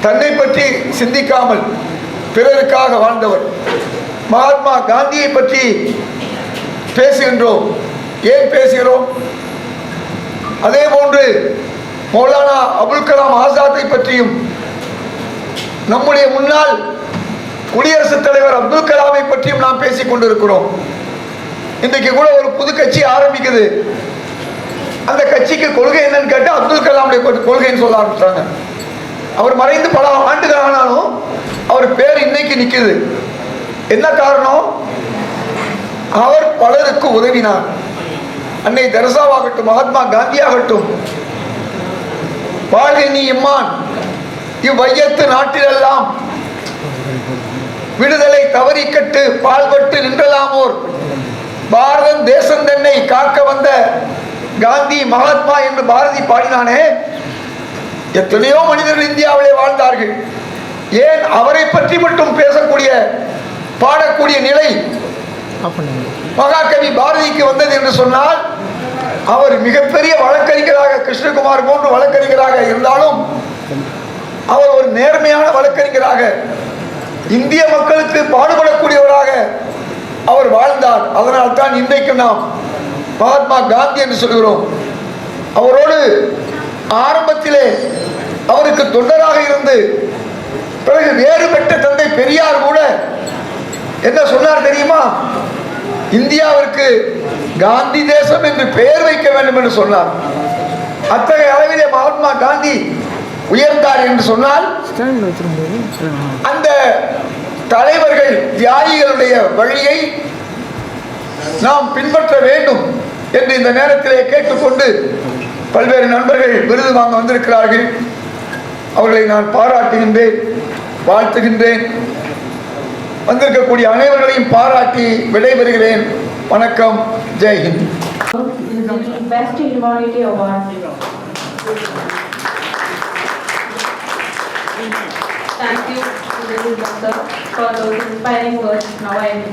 தன்னை பற்றி சிந்திக்காமல் பிறருக்காக வாழ்ந்தவர். மகாத்மா காந்தியை பற்றி பேசுகின்றோம். ஏன் பேசுகிறோம்? அதே போன்று மௌலானா அபுல் கலாம் ஆசாத்தை பற்றியும் நம்முடைய முன்னாள் குடியரசுத் தலைவர் அப்துல் கலாமை பற்றியும் நாம் பேசிக் கொண்டிருக்கிறோம். இன்றைக்கு கூட ஒரு புது கட்சி ஆரம்பிக்குது. அந்த கட்சிக்கு கொள்கை என்னன்னு கேட்டால் அப்துல் கலாமுடைய கொள்கைன்னு சொல்ல ஆரம்பிச்சாங்க. அவர் மறைந்து பல ஆண்டுகள் ஆனாலும் அவர் பேர் இன்னைக்கு நிற்குது. என்ன காரணம்? அவர் பலருக்கு உதவினார். அன்னை தெரசாவாகட்டும், மகாத்மா காந்தி ஆகட்டும், வாழ்க நீ இம்மான் இவ்வையத்து நாட்டிலெல்லாம் விடுதலை தவறிக்கட்டு பால்பட்டு நின்றலாமோர் பாரதம் தேசம் தன்னை காக்க வந்த காந்தி மகாத்மா என்று பாரதி பாடினானே. எத்தனையோ மனிதர்கள் இந்தியாவிலே வாழ்ந்தார்கள். ஏன் அவரை பற்றி மட்டும் பேசக்கூடிய பாடக்கூடிய நிலை மகாகவி பாரதிக்கு வந்தது என்று சொன்னால், அவர் மிகப்பெரிய வழக்கறிஞராக, கிருஷ்ணகுமார் போன்று வழக்கறிஞராக இருந்தாலும் அவர் ஒரு நேர்மையான வழக்கறிஞராக, இந்திய மக்களுக்கு பாடுபடக்கூடியவராக அவர் வாழ்ந்தார். அதனால் தான் இன்றைக்கு நாம் மகாத்மா காந்தி என்று சொல்கிறோம். அவரோடு ஆரம்பத்திலே அவருக்கு தொண்டராக இருந்து பிறகு வேறு பெற்ற தந்தை பெரியார் கூட என்ன சொன்னார் தெரியுமா? இந்தியாவிற்கு காந்தி தேசம் என்று பெயர் வைக்க வேண்டும் என்று சொன்னார். அத்தகைய அளவிலே மகாத்மா காந்தி உயர்ந்தார் என்று சொன்னால், அந்த தலைவர்கள் தியாகிகளுடைய வழியை நாம் பின்பற்ற வேண்டும் என்று இந்த நேரத்திலே கேட்டுக்கொண்டு, பல்வேறு நண்பர்கள் விருது வாங்க வந்திருக்கிறார்கள். அவர்களை நான் பாராட்டுகின்றேன், வாழ்த்துகின்றேன். வந்திருக்கக்கூடிய அனைவர்களையும் பாராட்டி விடைபெறுகிறேன். வணக்கம். ஜெய்ஹிந்த். Best Humanity Award. Thank you to the doctor for those inspiring words. Now I am.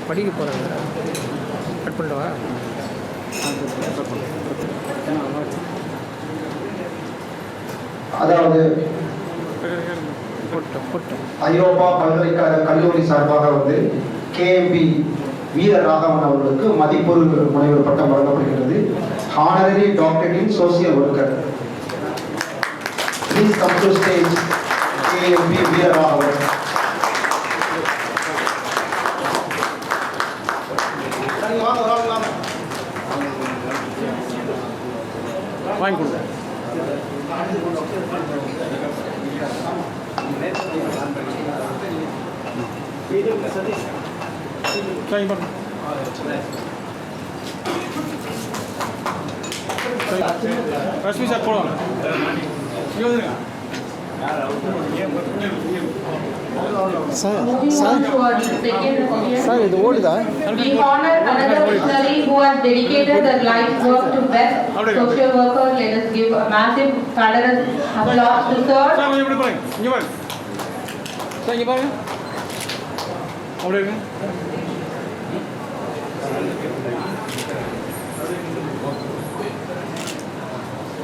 படிக்க போகிறாங்க. கட் பண்ணிட்டவா? அதாவது ஐரோப்பா பல்கலைக்கழக கல்லூரி சார்பாக KMB வீரராகவன் அவர்களுக்கு மதிப்பொரு முனைவர் பட்டம் வழங்கப்படுகிறது. Honorary doctorate in social worker. Please come to stage KMB Veeraraghavan. வாங்கி கொடுங்க. ரஷ்மி சார் போடுவாங்க. Sir, இது ஓடுதா? We honor another missionary who has dedicated their life work to best social worker. Let us give a massive thunderous applause to sir. Sir இப்படி பாருங்க. இங்க பாருங்க. Sir இங்க பாருங்க. அப்படியே இருங்க.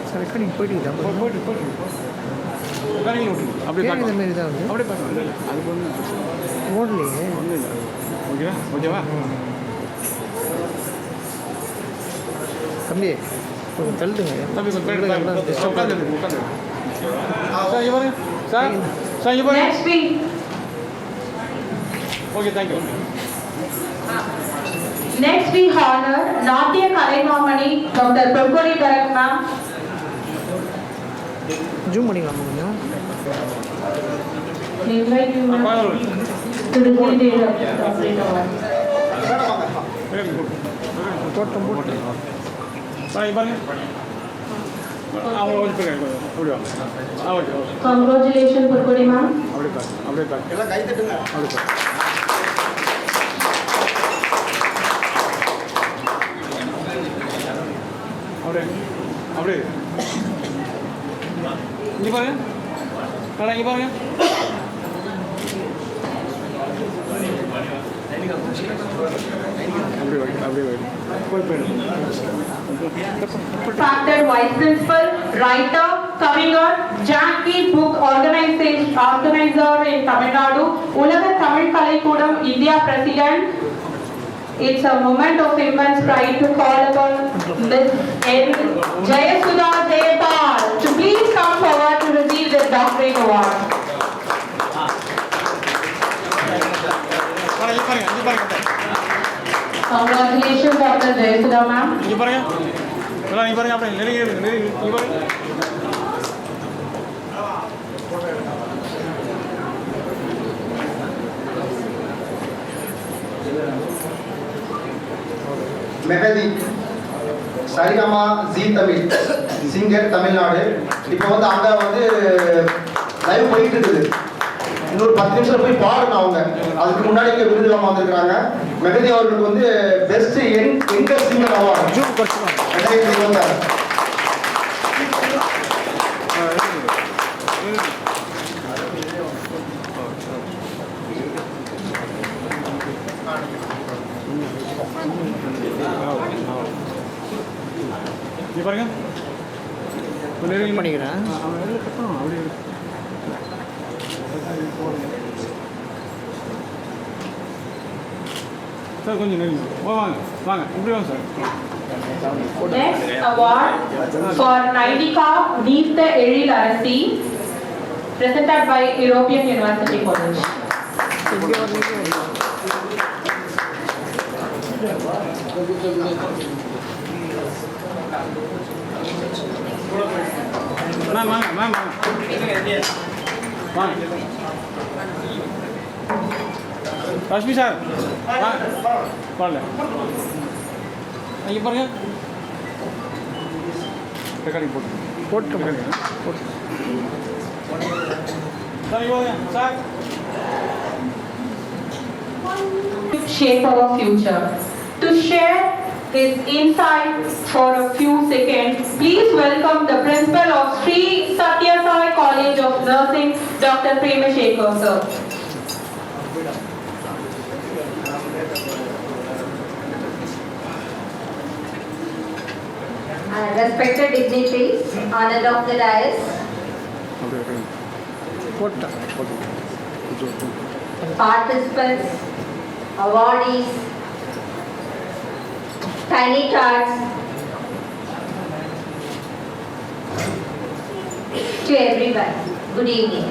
சார் ரெக்கார்டிங் போயிட்டு அப்படியே பார்க்க மாதிரி தான் வந்து அப்படியே பார்க்க அது ஒன்று ஓடலையே ஒன்றும் இல்லை. ஓகேவா? ஓகேவா? தம்பி கொஞ்சம் தள்ளுங்க. தம்பி கொஞ்சம் உட்காந்து சார் இங்கே பாருங்க. சார் இங்கே பாருங்க. Okay, thank you. Next we honor Natya Kalaimamani Dr. Prabhuri Bharat ma'am. Zoom பண்ணிக்கலாமா கொஞ்சம்? Invite you ma'am to receive the appropriate award. தோட்டம் போட்டு பாருங்க. அவங்க கொஞ்சம் பேர் அப்படி வாங்க. Okay okay. Congratulations, Purkudi ma'am. அப்படியே காட்டு அப்படியே காட்டு எல்லாம் கை தட்டுங்க. அப்படியே காட்டு. அப்படியே அப்படியே இங்கே பாருங்க. மேடம் இங்கே பாருங்க. அப்படியே வைங்க அப்படியே வைங்க. போய் போயிடும். Factor Vice Principal, writer, coming on, Jackie Book organizer in Tamil Nadu, Ulaga Tamil Kalaikudam, India President. It's a moment of immense pride to call upon Ms. N. Jayasudha Jayapal to please come forward to receive this doctorate award. Congratulations, Dr. Jayasudha ma'am. இங்கே பாருங்க. எல்லாம் இங்கே பாருங்க. அப்படியே நெருங்கி இங்கே பாருங்க. Mehdi Saregama G Tamil singer Tamil Nadu. இப்போ வந்து அங்கே வந்து லைவ் போயிட்டு இருக்குது. இன்னொரு 10 நிமிஷம் போய் பாடணும் அவங்க. அதுக்கு முன்னாடி இங்கே விருது வாங்க வந்திருக்கிறாங்க. மெஹதி அவர்களுக்கு வந்து பெஸ்ட் எங்கர் சிங்கர் அவார்டு 2026. இங்கே பாருங்க. நெருங்கி பண்ணிக்கிறேன். அப்படியே சார் கொஞ்சம் நெருங்கி வாங்க வாங்க இப்படி வாங்க sir. Next award for Naidika Neetha Eril Arasi, presented by European University College. Ma'am வாங்க மேம் வாங்க. ரஷ்மி சார் வாங்க பாடல இங்கே பாருங்க. ரெக்கார்டிங் போட்டு சார் இங்கே வாங்க sir. Shape our future. To share his insights for a few seconds, please welcome the principal of Sri Satya Sai College of Nursing, Dr. Prema Shekhar sir. Respected dignitaries, honored of the dais, participants, awardees, tiny tots, to everyone, good evening.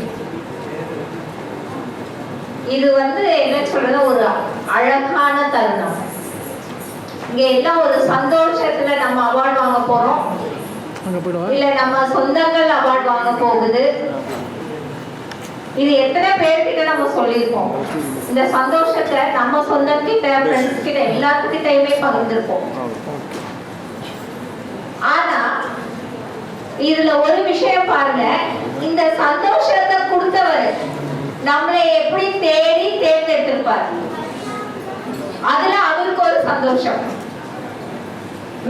இது வந்து என்ன சொல்றது, ஒரு அழகான தருணம். இங்க எல்லாம் ஒரு சந்தோஷத்துல நம்ம அவார்டு வாங்க போறோம், இல்ல நம்ம சொந்தங்கள் அவார்டு வாங்க போகுது. இது எத்தனை பேர்கிட்ட நம்ம சொல்லியிருப்போம். இந்த சந்தோஷத்தை நம்ம சொந்தம் கிட்ட, ஃப்ரெண்ட்ஸ் கிட்ட, எல்லாத்துக்கிட்டையுமே பகிர்ந்துருப்போம். ஆனா இதுல ஒரு விஷயம் பாருங்க, இந்த சந்தோஷத்தை கொடுத்தவர் நம்மளை எப்படி தேடி தேர்ந்தெடுத்திருப்பார். அதுல அவருக்கு ஒரு சந்தோஷம்.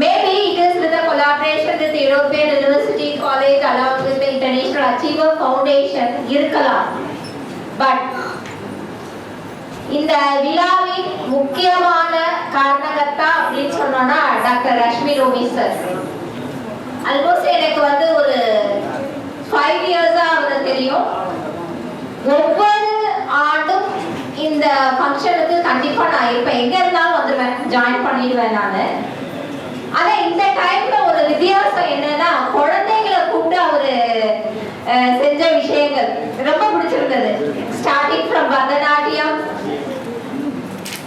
Maybe it is with a collaboration with the European University College along with the International Achiever Foundation இருக்கலாம். பட் இந்த விழாவின் முக்கியமான காரணகர்த்தா அப்படின்னு சொன்னோம்னா doctor Rashmi Romi sir. Almost எனக்கு வந்து ஒரு 5 இயர்ஸா அவரை தெரியும். ஒவ்வொரு ஆண்டும் இந்த ஃபங்க்ஷனுக்கு கண்டிப்பா நான் இருப்பேன். எங்க இருந்தாலும் வந்துடுவேன், ஜாயின் பண்ணிடுவேன் நான். ஆனா இந்த டைம்ல ஒரு வித்தியாசம் என்னன்னா, குழந்தைகளை கூப்பிட்டு அவரு செஞ்ச விஷயங்கள் ரொம்ப பிடிச்சிருந்தது. ஸ்டார்டிங் ஃப்ரம் பரதநாட்டியம்,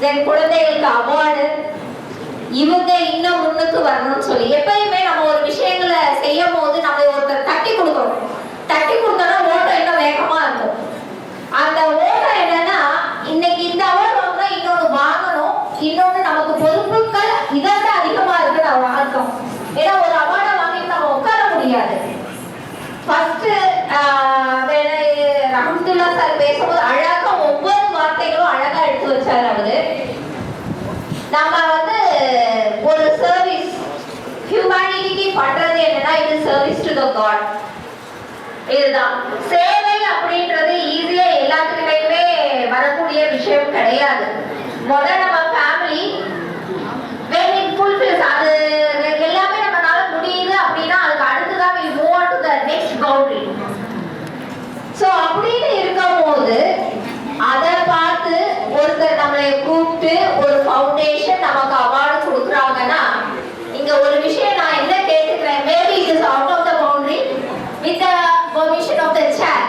தென் குழந்தைகளுக்கு அவார்டு, இவங்க இன்னும் முன்னுக்கு வரணும்னு சொல்லி எப்பயுமே நம்ம ஒரு விஷயங்களை செய்யும் போது நம்ம ஒருத்தர் தட்டி கொடுக்கணும். தட்டி கொடுத்தோம்னா ஓட்டம் இன்னும் வேகமா இருக்கும். அந்த ஓட்டம் என்னன்னா, இன்னைக்கு இந்த அவார்டு வாங்கினா இன்னொன்னு வாங்கணும், இன்னொன்னு நமக்கு பொறுப்புகள் இதை விட அதிகமா இருக்குன்னு அர்த்தம். ஏன்னா ஒரு அவார்டை வாங்கிட்டு நம்ம உட்கார முடியாது. பேசும்போது அழகா ஒவ்வொரு வார்த்தைகளும் அழகா எடுத்து வச்சாரு அவரு. நம்ம வந்து ஒரு சர்வீஸ் ஹியூமனிட்டிக்கு பண்றது என்னன்னா இது சர்வீஸ் டு த காட். இதுதான் சேவை அப்படின்றது ஈஸியா எல்லாத்துக்கிட்டையுமே வரக்கூடிய விஷயம் கிடையாது. முதல்ல நம்ம ஃபேமிலி when it fulfills அது எல்லாமே நம்மளால முடியுது அப்படின்னா அதுக்கு அடுத்ததான் we move on to the next boundary. So அப்படின்னு இருக்கும்போது அதை பார்த்து ஒருத்தர் நம்மளை கூப்பிட்டு ஒரு ஃபவுண்டேஷன் நமக்கு அவார்டு கொடுக்குறாங்கன்னா இங்க ஒரு விஷயம் நான் என்ன கேட்டுக்கிறேன், maybe it is out of the boundary with the permission of the chair.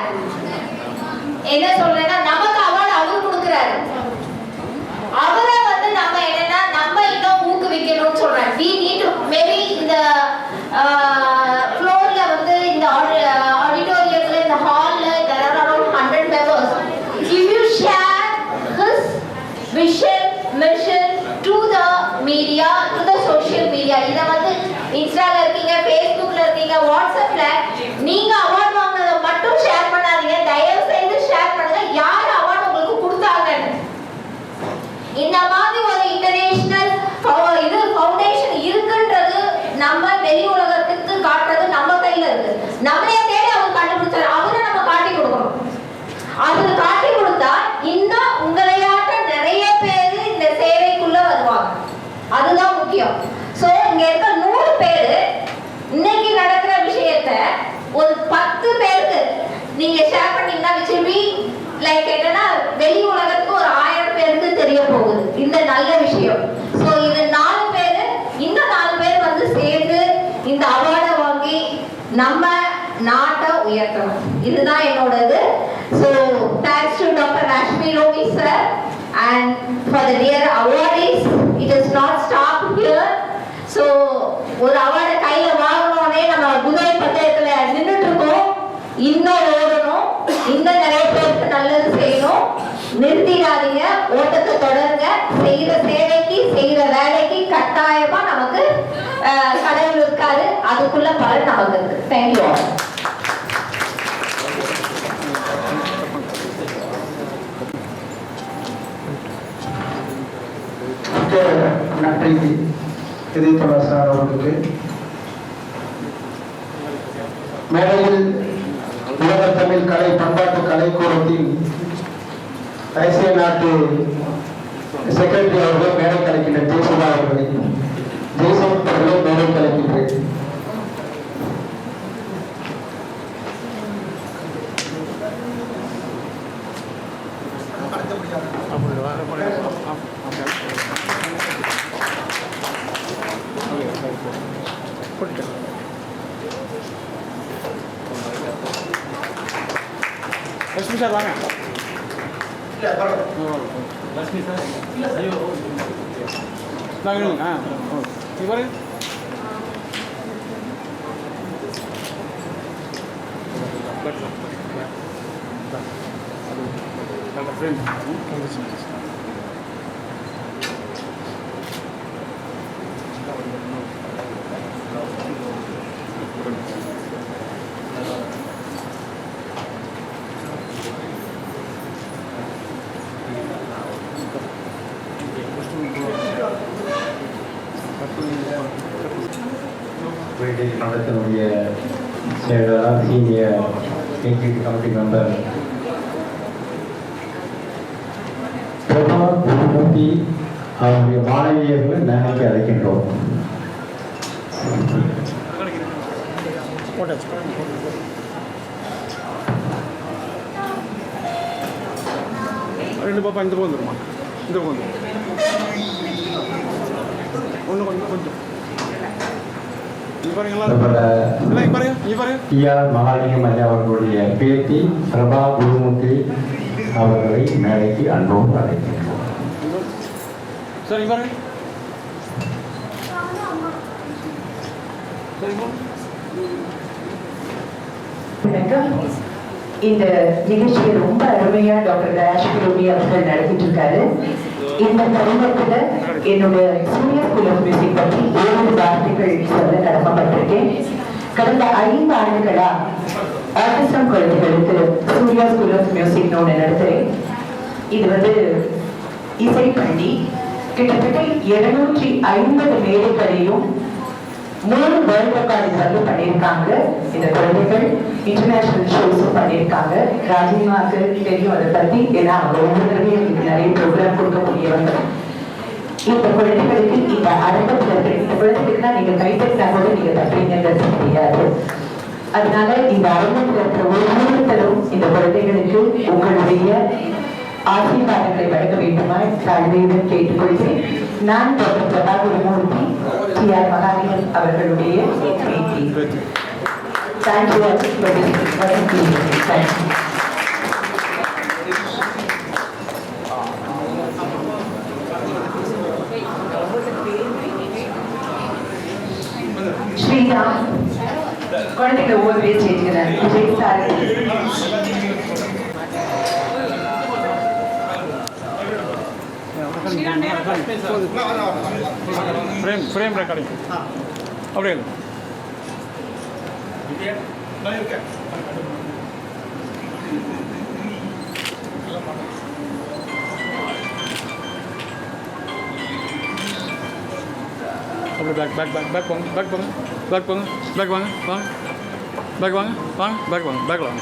என்ன சொல்றேன்னா நமக்கு அவார்டு அவர் கொடுக்குறாரு, அவரை வந்து நம்ம என்னன்னா நம்ம இன்னும் ஊக்குவிக்கணும்னு சொல்றேன். we need to maybe இந்த ஃப்ளோர்ல வந்து இந்த ஆடிட்டோரியத்துல இந்த ஹால்ல there are around 100 members. If you share his vision mission to the media, to the social media, இத வந்து இன்ஸ்டால இருக்கீங்க, ஃபேஸ்புக்ல இருக்கீங்க, வாட்ஸ்அப்ல நீங்க அவார்ட் வாங்குனத மட்டும் ஷேர் பண்ணாதீங்க, தயவு செய்து ஷேர் பண்ணுங்க யார் அவார்ட் உங்களுக்கு கொடுத்தாங்கன்னு. இந்த மாதிரி ஒரு இன்டர்நேஷனல் இது ஃபவுண்டேஷன் இருக்குன்றது நம்ம வெளி உலகத்துக்கு காட்டுறது நம்ம கையில இருக்கு. நம்மளே தேடி அவர் கண்டுபிடிச்சாரு, அவரை நம்ம காட்டி கொடுக்கணும். அது காட்டி கொடுத்தா இன்னும் உங்களையாட்ட நிறைய பேர் இந்த சேவைக்குள்ள வருவாங்க. அதுதான் முக்கியம். சோ இங்க இருக்க 100 பேரு இன்னைக்கு நடக்கிற விஷயத்த ஒரு 10 பேருக்கு நீங்க ஷேர் பண்ணீங்கன்னா which will be like என்னன்னா வெளி உலகத்துக்கு ஒரு 1000 பேருக்கு தெரிய போகுது இந்த நல்ல விஷயம். சோ இது 4 பேரு இன்னும் 4 பேர் வந்து சேர்ந்து இந்த அவார்டை வாங்கி நம்ம நாட்டை உயர்த்தணும். இதுதான் என்னோட இது. So thanks to Dr. Rashmi Romi sir and for the dear awardees. It is not stopped here. So ஒரு அவார்டை கையில வாங்கணும்னே நம்ம முதல் பந்தயத்துல நின்றுட்டு இருக்கோம். இன்னும் ஓடணும், இன்னும் நிறைய பேருக்கு நல்லது செய்யணும். நிறுத்திடாதீங்க, ஓட்டத்தை தொடருங்க. செய்யற சேவைக்கு செய்யற வேலைக்கு கட்டாயமா நமக்கு கடவுள் இருக்காரு, அதுக்குள்ள பலன் நமக்கு இருக்கு. தேங்க்யூ. நன்றி இதயத்தோழர் சார் அவர்களுக்கு. மேடையில் உலக தமிழ் கலை பண்பாட்டு கலைக்கூடத்தின் ஐசிய நாட்டு செக்ரட்டரி அவர்கள் மேடை கலைக்கின்ற ஜெயசுதா அவர்களை ஜெய்சமன் அவர்களை மேடை கலைக்கின்றேன். லட்சுமி சார் வாங்க. லட்சுமி சார் ஐயோ ஆ இவர் ஃப்ரெண்ட் British நடத்தினுடைய செயலாளர் senior executive committee member Prabha Gurumurthy அவருடைய மாணவியர்கள் நினைக்க அழைக்கின்றோம். ரெண்டு பாப்பா இந்த பக்கம் வந்துருமா, இந்த பக்கம் வந்து ஒன்று கொஞ்சம் மகாலிங்கம் ஐயா அவர்களுடைய பேத்தி பிரபா குருமூர்த்தி அவர்களை மேடைக்கு அன்போடு அழைக்கின்றோம். சரி பாருங்க. இந்த நிகழ்ச்சியை ரொம்ப அருமையா டாக்டர் ராஷ்மி ரோமி அவர்கள் நடத்திட்டு இருக்காரு. இந்த தருணத்துல என்னுடைய சூரிய குலம் மியூசிக் பற்றி 7 வார்த்தைகள் சொல்ல கடமைப்பட்டிருக்கேன். கடந்த 5 ஆண்டுகளா ஆர்டிசம் குழந்தைகளுக்கு சூர்யா ஸ்கூல் ஆஃப் மியூசிக் ஒன்று நடத்துகிறேன். இது வந்து இசைப்பள்ளி. கிட்டத்தட்ட 250 மேடைகளையும் 3 வேர்ல்ட் ரெக்கார்டு வந்து பண்ணியிருக்காங்க. இந்த குழந்தைகள் இன்டர்நேஷனல் ஷோஸும் பண்ணியிருக்காங்க. ராஜினிமாவுக்கு தெரியும் அதை பற்றி, ஏன்னா அவங்க ஒவ்வொரு தடவையும் எங்களுக்கு நிறைய ப்ரோக்ராம் கொடுக்கக்கூடியவங்க. இந்த குழந்தைகளுக்கு இந்த அரங்கத்தில் இந்த குழந்தைகளுக்குலாம் நீங்கள் கைத்தட்டினா கூட நீங்கள் தட்டுறீங்கிறது தெரியாது. அதனால இந்த அரங்கத்தில் இருக்கிற ஒவ்வொருத்தரும் இந்த குழந்தைகளுக்கு உங்களுடைய ஆசீர்வாதங்களை வழங்க வேண்டுமாய் தாழ்மையுடன் கேட்டுக்கொள்கிறேன். நான் டாக்டர் பிரபா குருமூர்த்தி, TR மகாலிங்கம் அவர்களுடைய பேட்டி. தேங்க்யூ. ஸ்ரீராம் குழந்தைகளை ஒவ்வொரு சேர்த்துக்கிறேன். விஜய் சார் ஃப்ரேம் ரெக்கார்டிங் அப்படியே அப்படியே பேக் போங்க பேக் வாங்க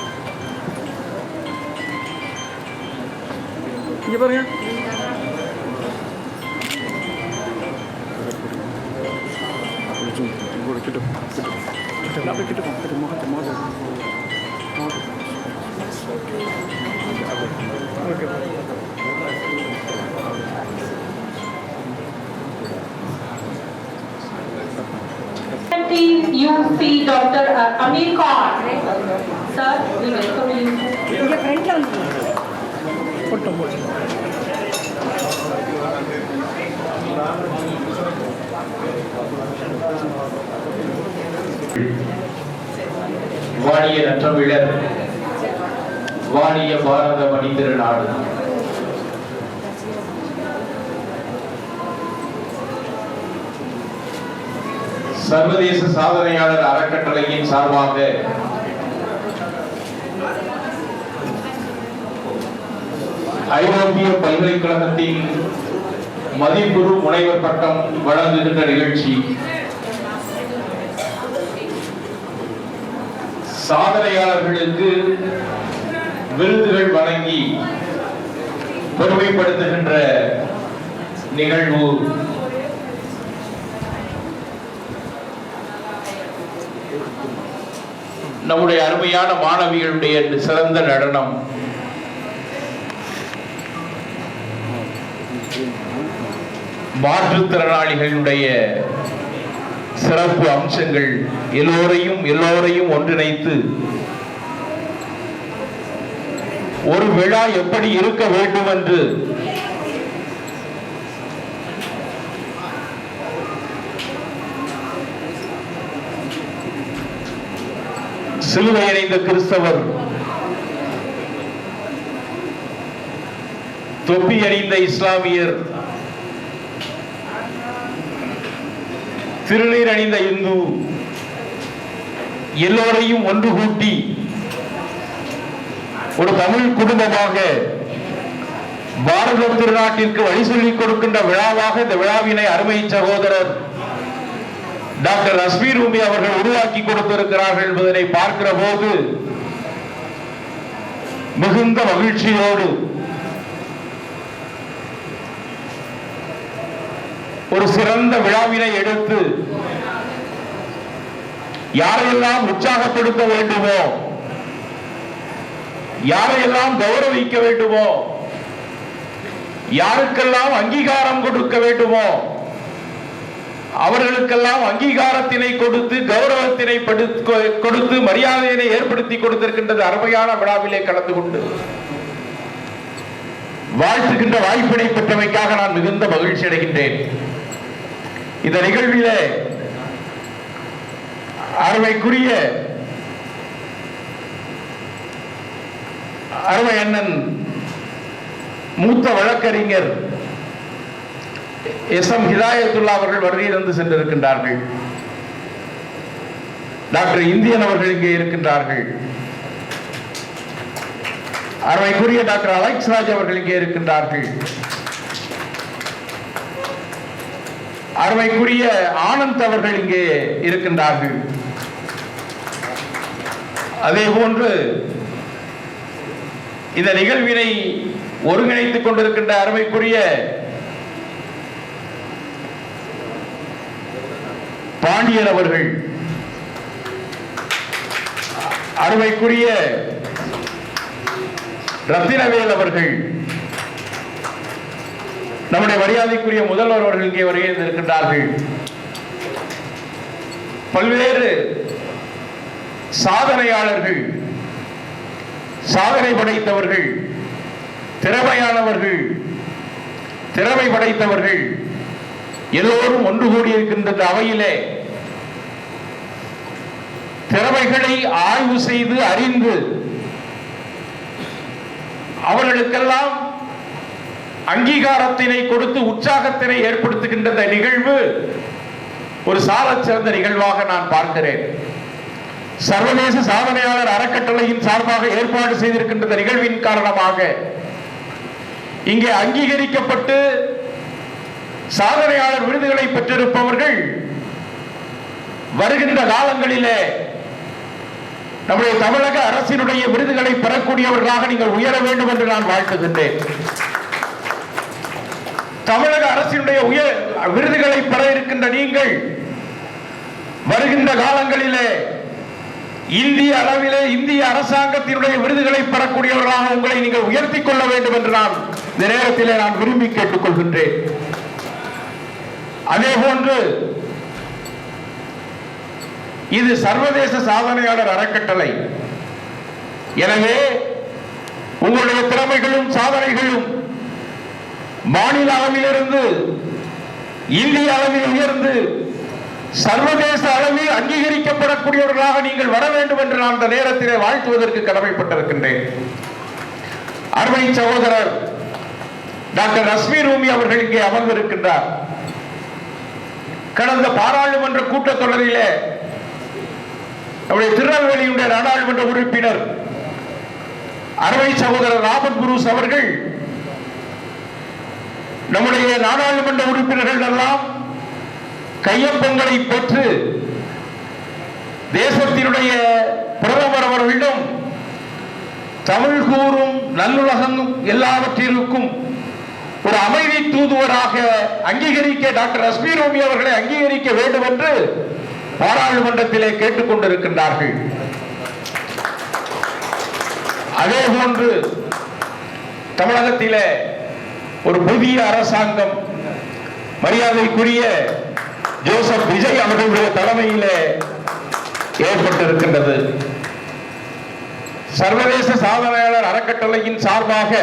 இங்கே பாருங்க. You see Dr. Amir Khan. Sir, we welcome you. இங்க ஃப்ரண்ட்ல வந்து வாழிய நற்றமிழர், வாழிய பாரத மணித்திருநாடு. சர்வதேச சாதனையாளர் அறக்கட்டளையின் சார்பாக ஐரோப்பிய பல்கலைக்கழகத்தின் மதிப்புறு முனைவர் பட்டம் வழங்குகின்ற நிகழ்ச்சி. சாதனையாளர்களுக்கு விருதுகள் வழங்கி பெருமைப்படுத்துகின்ற நிகழ்வு. நம்முடைய அருமையான மாணவிகளுடைய சிறந்த நடனம், மாற்றுத்திறனாளிகளுடைய சிறப்பு அம்சங்கள் எல்லோரையும் ஒன்றிணைத்து ஒரு விழா எப்படி இருக்க வேண்டும் என்று சிலுவை அணிந்த கிறிஸ்தவர், தொப்பி அணிந்த இஸ்லாமியர், திருநீர் அணிந்த இந்து எல்லோரையும் ஒன்று கூட்டி ஒரு தமிழ் குடும்பமாக பாரத திருநாட்டிற்கு வழி சொல்லிக் கொடுக்கின்ற விழாவாக இந்த விழாவினை அருமை சகோதரர் டாக்டர் ரஷ்மி ரூமி அவர்கள் உருவாக்கி கொடுத்திருக்கிறார்கள் என்பதனை பார்க்கிற போது மிகுந்த மகிழ்ச்சியோடு ஒரு சிறந்த விழாவினை எடுத்து யாரையெல்லாம் உற்சாகப்படுத்த வேண்டுமோ, யாரையெல்லாம் கௌரவிக்க வேண்டுமோ, யாருக்கெல்லாம் அங்கீகாரம் கொடுக்க வேண்டுமோ அவர்களுக்கெல்லாம் அங்கீகாரத்தினை கொடுத்து கௌரவத்தினை கொடுத்து மரியாதையினை ஏற்படுத்தி கொடுத்திருக்கின்றது அருமையான விழாவிலே கலந்து கொண்டு வாழ்த்துகின்ற வாய்ப்பினை பெற்றமைக்காக நான் மிகுந்த மகிழ்ச்சி அடைகின்றேன். இந்த நிகழ்விலே அருமைக்குரிய அருமை அண்ணன் மூத்த வழக்கறிஞர் SM ஹிதாயத்துல்லா அவர்கள் வருகை தந்து சென்றிருக்கின்றார்கள். டாக்டர் இந்தியன் அவர்கள் இங்கே இருக்கின்றார்கள். அருமைக்குரிய டாக்டர் அலெக்ஸ் ராஜ் அவர்கள் இங்கே இருக்கின்றார்கள். அருமைக்குரிய ஆனந்த் அவர்கள் இங்கே இருக்கின்றார்கள். அதே போன்று இந்த நிகழ்வினை ஒருங்கிணைத்துக் கொண்டிருக்கின்ற அருமைக்குரிய பாண்டியன் அவர்கள், அருமைக்குரிய ரத்தினவேல் அவர்கள், நம்முடைய மரியாதைக்குரிய முதல்வர் அவர்கள் இங்கே வருகை இருக்கின்றார்கள். பல்வேறு சாதனையாளர்கள், சாதனை படைத்தவர்கள், திறமையானவர்கள், திறமை படைத்தவர்கள் எல்லோரும் ஒன்று கூடியிருக்கின்ற அவையிலே திறமைகளை ஆய்வு செய்து அறிந்து அவர்களுக்கெல்லாம் அங்கீகாரத்தினை கொடுத்து உற்சாகத்தினை ஏற்படுத்துகின்ற நிகழ்வு ஒரு சாலச் சிறந்த நிகழ்வாக நான் பார்க்கிறேன். சர்வதேச சாதனையாளர் அறக்கட்டளையின் சார்பாக ஏற்பாடு செய்திருக்கின்ற நிகழ்வின் காரணமாக இங்கே அங்கீகரிக்கப்பட்டு சாதனையாளர் விருதுகளை பெற்றிருப்பவர்கள் வருகின்ற காலங்களிலே நம்முடைய தமிழக அரசினுடைய விருதுகளை பெறக்கூடியவர்களாக நீங்கள் உயர வேண்டும் என்று நான் வாழ்த்துகின்றேன். தமிழக அரசினுடைய விருதுகளை பெற இருக்கின்ற நீங்கள் வருகின்ற காலங்களிலே இந்திய அளவிலே இந்திய அரசாங்கத்தினுடைய விருதுகளை பெறக்கூடியவர்களாக உங்களை நீங்கள் உயர்த்திக் கொள்ள வேண்டும் என்று நான் இந்த நேரத்திலே நான் விரும்பி கேட்டுக் கொள்கின்றேன். அதே போன்று இது சர்வதேச சாதனையாளர் அறக்கட்டளை. எனவே உங்களுடைய திறமைகளும் சாதனைகளும் மாநில அளவிலிருந்து இந்திய அளவில் உயர்ந்து சர்வதேச அளவில் அங்கீகரிக்கப்படக்கூடியவர்களாக நீங்கள் வர வேண்டும் என்று நான் இந்த நேரத்திலே வாழ்த்துவதற்கு கடமைப்பட்டிருக்கின்றேன். அருமை சகோதரர் டாக்டர் ரஷ்மி ரூமி அவர்கள் இங்கே அமர்ந்திருக்கின்றார். கடந்த பாராளுமன்ற கூட்டத்தொடரிலே நம்முடைய திருநெல்வேலியுடைய நாடாளுமன்ற உறுப்பினர் அருமை சகோதரர் ராபர்ட் புரூஸ் அவர்கள் நம்முடைய நாடாளுமன்ற உறுப்பினர்கள் எல்லாம் கையொப்பங்களை பெற்று தேசத்தினுடைய பிரதமர் அவர்களிடம் தமிழ் கூறும் நல்லுலகம் எல்லாவற்றிற்கும் ஒரு அமைதி தூதுவராக அங்கீகரிக்க டாக்டர் ரஷ்மி ரூமி அவர்களை அங்கீகரிக்க வேண்டும் என்று பாராளுமன்றத்திலே கேட்டுக் கொண்டிருக்கின்றார்கள். அதே போன்று தமிழகத்திலே ஒரு புதிய அரசாங்கம் மரியாதைக்குரிய ஜோசப் விஜய் அவர்களுடைய தலைமையிலே ஏற்பட்டிருக்கின்றது. சர்வதேச சாதனையாளர் அறக்கட்டளையின் சார்பாக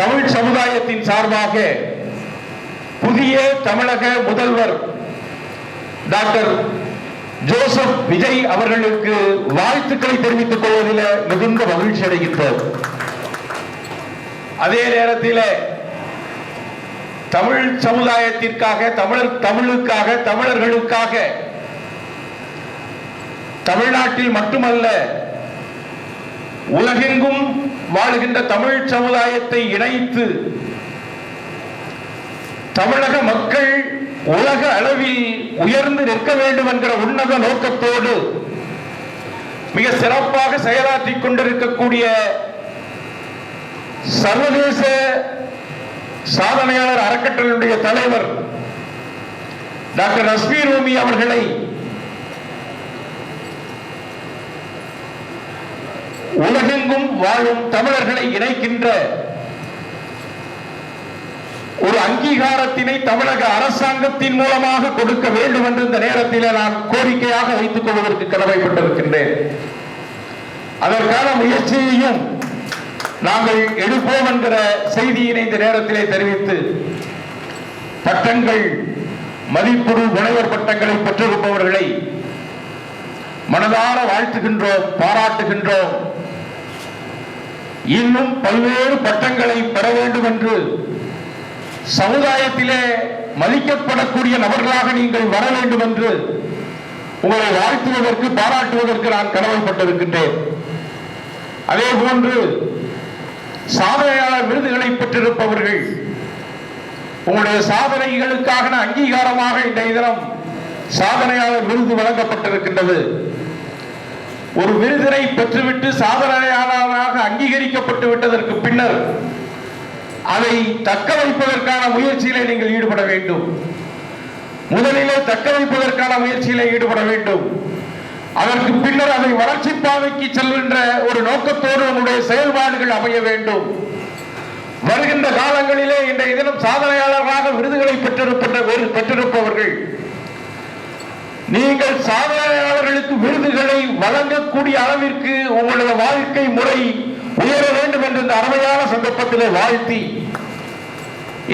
தமிழ் சமுதாயத்தின் சார்பாக புதிய தமிழக முதல்வர் டாக்டர் ஜோசப் விஜய் அவர்களுக்கு வாழ்த்துக்களை தெரிவித்துக் கொள்வதில் மிகுந்த மகிழ்ச்சி அடைகின்றோம். அதே நேரத்தில் தமிழ் சமுதாயத்திற்காக தமிழுக்காக தமிழர்களுக்காக தமிழ்நாட்டில் மட்டுமல்ல உலகெங்கும் வாழுகின்ற தமிழ் சமுதாயத்தை இணைத்து தமிழக மக்கள் உலக அளவில் உயர்ந்து நிற்க வேண்டும் என்கிற உன்னத நோக்கத்தோடு மிக சிறப்பாக செயலாற்றிக் கொண்டிருக்கக்கூடிய சர்வதேச சாதனையாளர் அறக்கட்டளையுடைய தலைவர் டாக்டர் ரஷ்மி ரூமி அவர்களை உலகெங்கும் வாழும் தமிழர்களை இணைக்கின்ற ஒரு அங்கீகாரத்தினை தமிழக அரசாங்கத்தின் மூலமாக கொடுக்க வேண்டும் என்று இந்த நேரத்தில் நான் கோரிக்கையாக வைத்துக் கொள்வதற்கு கடமைப்பட்டிருக்கின்றேன். அதற்கான முயற்சியையும் நாங்கள் எடுப்போம் என்கிற செய்தியினை இந்த நேரத்திலே தெரிவித்து பட்டங்கள் மதிப்புறு முனைவர் பட்டங்களை பெற்றிருப்பவர்களை மனதார வாழ்த்துகின்றோம், பாராட்டுகின்றோம். இன்னும் பல்வேறு பட்டங்களை பெற வேண்டும் என்று சமுதாயத்திலே மதிக்கப்படக்கூடிய நபர்களாக நீங்கள் வர வேண்டும் என்று உங்களை வாழ்த்துவதற்கு பாராட்டுவதற்கு நான் கடமைப்பட்டிருக்கின்றேன். அதே போன்று சாதனையாளர் விருதுகளை பெற்றிருப்பவர்கள் உங்களுடைய சாதனைகளுக்காக அங்கீகாரமாக இன்றைய தினம் சாதனையாளர் விருது வழங்கப்பட்டிருக்கின்றது. ஒரு விருதினை பெற்றுவிட்டு சாதனையாளராக அங்கீகரிக்கப்பட்டு விட்டதற்கு பின்னர் அதை தக்க வைப்பதற்கான முயற்சியிலே நீங்கள் ஈடுபட வேண்டும். முதலிலே தக்க வைப்பதற்கான முயற்சியிலே ஈடுபட வேண்டும். அதற்கு பின்னர் அதை வளர்ச்சி பாதைக்கு செல்கின்ற ஒரு நோக்கத்தோடு நம்முடைய செயல்பாடுகள் அமைய வேண்டும். வருகின்ற காலங்களிலே இன்றைய தினம் சாதனையாளர்களாக விருதுகளை பெற்றிருப்பவர்கள் நீங்கள் சாதனையாளர்களுக்கு விருதுகளை வழங்கக்கூடிய அளவிற்கு உங்களுடைய வாழ்க்கை முறை உயர வேண்டும் என்று இந்த அருமையான சந்தர்ப்பத்திலே வாழ்த்தி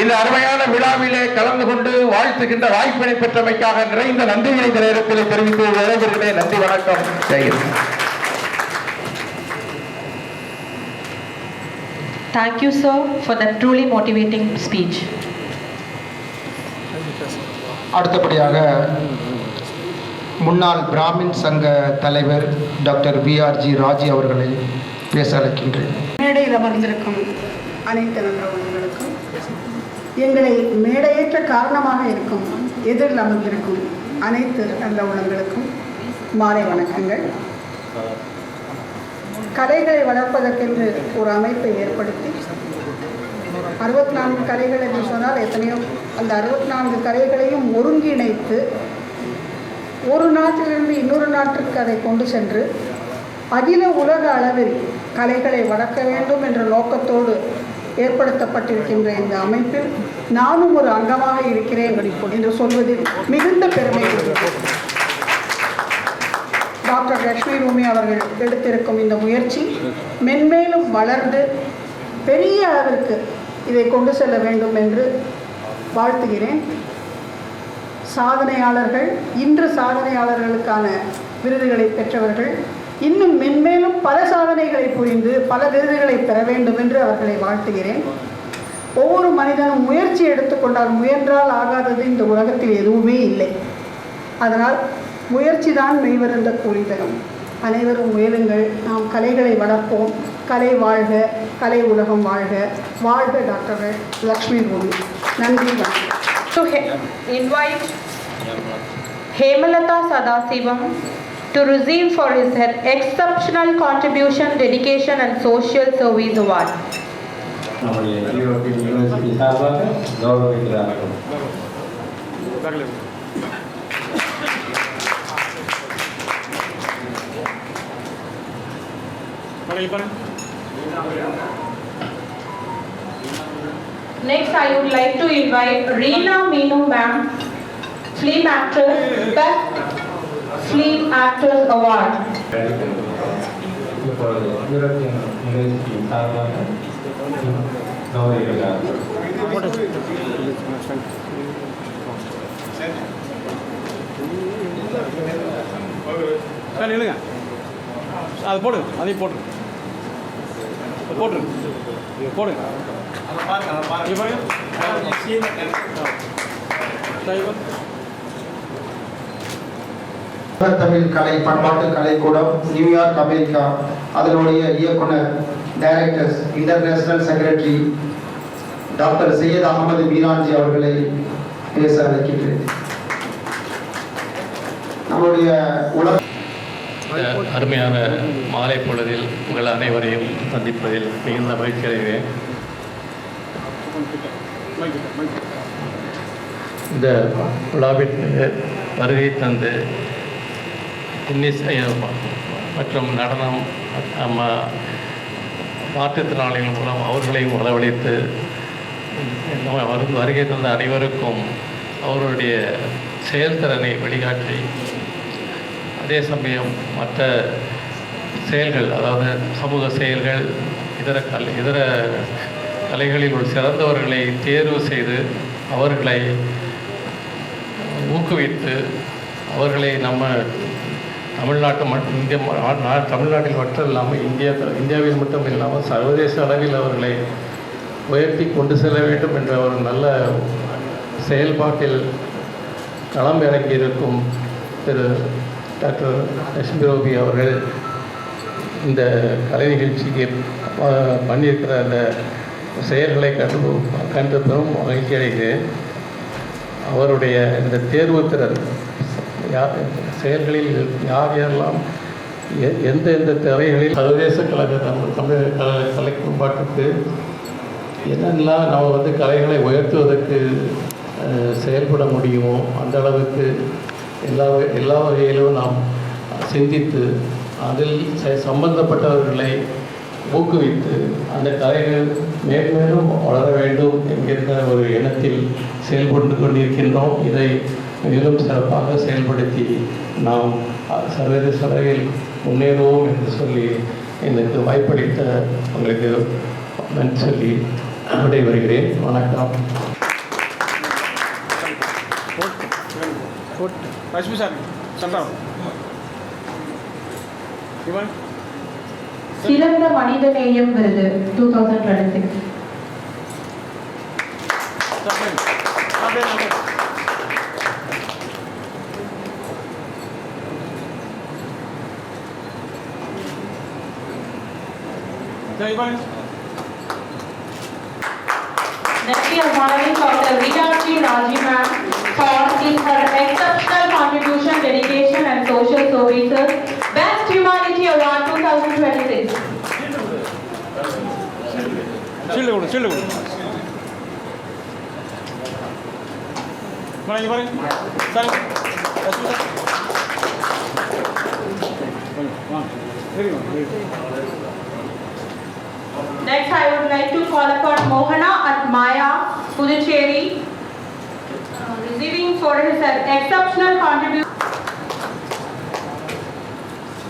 இந்த அருமையான விழாவிலே கலந்து கொண்டு வாழ்த்துகின்ற வாய்ப்பினை பெற்றமைக்காக நிறைந்த நன்றிகளை இந்த நேரத்தில் தெரிவித்து விளைவிக்கிறேன். நன்றி, வணக்கம். Thank you, sir, for that truly motivating speech. அடுத்தபடியாக முன்னாள் பிராமின் சங்க தலைவர் டாக்டர் VRG ராஜி அவர்களை பேச அழைக்கின்றேன். மேடையில் அமர்ந்திருக்கும் அனைத்து நல்லவர்களுக்கும், எங்களை மேடையேற்ற காரணமாக இருக்கும் எதிரில் அமர்ந்திருக்கும் அனைத்து நல்ல உள்ளங்களுக்கும் மாலை வணக்கங்கள். கலைகளை வளர்ப்பதற்கென்று ஒரு அமைப்பை ஏற்படுத்தி 64 கலைகள் என்று சொன்னால் எத்தனையோ, அந்த 64 கலைகளையும் ஒருங்கிணைத்து ஒரு நாட்டிலிருந்து இன்னொரு நாட்டிற்கு அதை கொண்டு சென்று அகில உலக அளவில் கலைகளை வளர்க்க வேண்டும் என்ற நோக்கத்தோடு ஏற்படுத்தப்பட்டிருக்கின்ற இந்த அமைப்பில் நானும் ஒரு அங்கமாக இருக்கிறேன் என்று சொல்வதில் மிகுந்த பெருமை. டாக்டர் லட்சுமி ரூமி அவர்கள் எடுத்திருக்கும் இந்த முயற்சி மென்மேலும் வளர்ந்து பெரிய அளவிற்கு இதை கொண்டு செல்ல வேண்டும் என்று வாழ்த்துகிறேன். சாதனையாளர்கள், இன்று சாதனையாளர்களுக்கான விருதுகளை பெற்றவர்கள் இன்னும் மென்மேலும் பல சாதனைகளை புரிந்து பல விருதுகளை பெற வேண்டும் என்று அவர்களை வாழ்த்துகிறேன். ஒவ்வொரு மனிதனும் முயற்சி எடுத்துக்கொண்டால் முயன்றால் ஆகாதது இந்த உலகத்தில் எதுவுமே இல்லை. அதனால் முயற்சி தான் மெய்வருந்த கூலி தரும். அனைவரும் முயலுங்கள். நாம் கலைகளை வளர்ப்போம். கலை வாழ்க, கலை உலகம் வாழ்க. வாழ்க டாக்டர் லட்சுமி ரூமி. நன்றி, வணக்கம். To invite Hemalata Sadasivam to receive for his exceptional contribution, dedication and social service award. நம்முடைய ஈரோட்டில் யூனிவர்சிட்டி சார்பாக கௌரவிக்கிறார்கள். Next, I would like to invite Reena Meenu ma'am, film actress, Best Film Actress Award. இப்பொழுது European university சார்பாக கௌரவிக்கிறார்கள். Sir இல்லைங்க, அது போடுங்க, அதையும் போட்டுருங்க, போட்டுருங்க, போடுங்க. தமிழ் கலை பண்பாட்டு கலைக்கூடம், நியூயார்க், அமெரிக்கா, அதனுடைய இயக்குனர், directors, international secretary doctor Syed Ahmed Meeranji அவர்களை பேச அழைக்கின்றேன். நம்முடைய உலக அருமையான மாலை பொழுதில் உங்கள் அனைவரையும் சந்திப்பதில் மிகுந்த மகிழ்ச்சி அடைகிறேன். இந்த விழாவிற்கு வருகை தந்து இன்னிசை மற்றும் நடனம் மாற்றுத்திறனாளிகள் மூலம் அவர்களையும் வரவழைத்து வருகை தந்த அனைவருக்கும் அவருடைய செயல்திறனை வெளிக்காட்டி, அதே சமயம் மற்ற செயல்கள், அதாவது சமூக செயல்கள், இதர கலைகளில் உள்ள சிறந்தவர்களை தேர்வு செய்து அவர்களை ஊக்குவித்து அவர்களை நம்ம தமிழ்நாட்டில் மட்டும் இல்லாமல் இந்தியாவில் மட்டும் இல்லாமல் சர்வதேச அளவில் அவர்களை உயர்த்தி கொண்டு செல்ல வேண்டும் என்ற ஒரு நல்ல செயல்பாட்டில் களம் இறங்கியிருக்கும் திரு டாக்டர் லட்சுமி ரூமி அவர்கள் இந்த கலை நிகழ்ச்சிக்கு பண்ணியிருக்கிற அந்த செயல்களை கண்டு பெரும் மகிழ்ச்சி அடைகிறேன். அவருடைய இந்த தேர்வு திறன் செயல்களில் யார் யாரெல்லாம் எந்த துறைகளில் சர்வதேச தமிழ் கலை மேம்பாட்டுக்கு என்னென்னலாம் நம்ம கலைகளை உயர்த்துவதற்கு செயல்பட முடியுமோ அந்த அளவுக்கு எல்லா வகையிலும் நாம் சிந்தித்து அதில் சம்பந்தப்பட்டவர்களை ஊக்குவித்து அந்த கலைகள் மேலும் வளர வேண்டும் என்கின்ற ஒரு எண்ணத்தில் செயல்பட்டு கொண்டிருக்கின்றோம். இதை மேலும் சிறப்பாக செயல்படுத்தி நாம் சர்வதேச அளவில் முன்னேறுவோம் என்று சொல்லி எனக்கு வாய்ப்பளித்த உங்களுக்கு நன்றி சொல்லி விடைபெறுகிறேன். வணக்கம். ரஷ்மி சார் சொல்கிறோம். சிறந்த மனிதநேயம் விருது 2026. Next we are honoring Dr. Rita Sri Raji ma'am for her exceptional contribution, dedication and social services. Best Humanity Award 2026. Shield. Next, I would like to call upon Mohana at Maya, Puducherry, receiving for his exceptional contribution.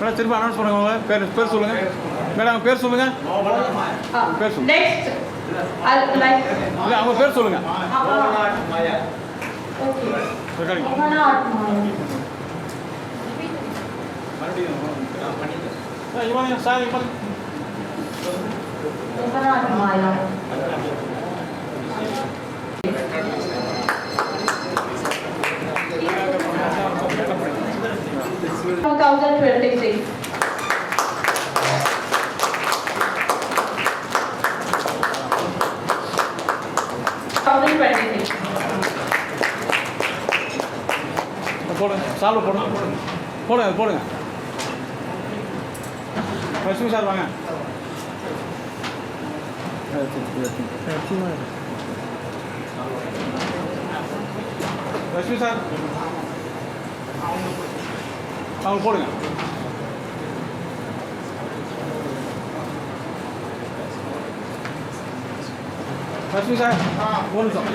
Madam திரும்ப announce பண்ணுங்க. பேர் சொல்லுங்க madam. பேர் சொல்லுங்க. Next, I'd like. இல்லை அவங்க பேர் சொல்லுங்க. Mohana at Maya. Sir Mohana at Maya. போடுங்க. சால்வ் போடுங்க. ரஷ்மி சார் வாங்க. ரஷ்மி சார் அவங்க போடுங்க. ரஷ்மி சார் ஒரு நிமிஷம்.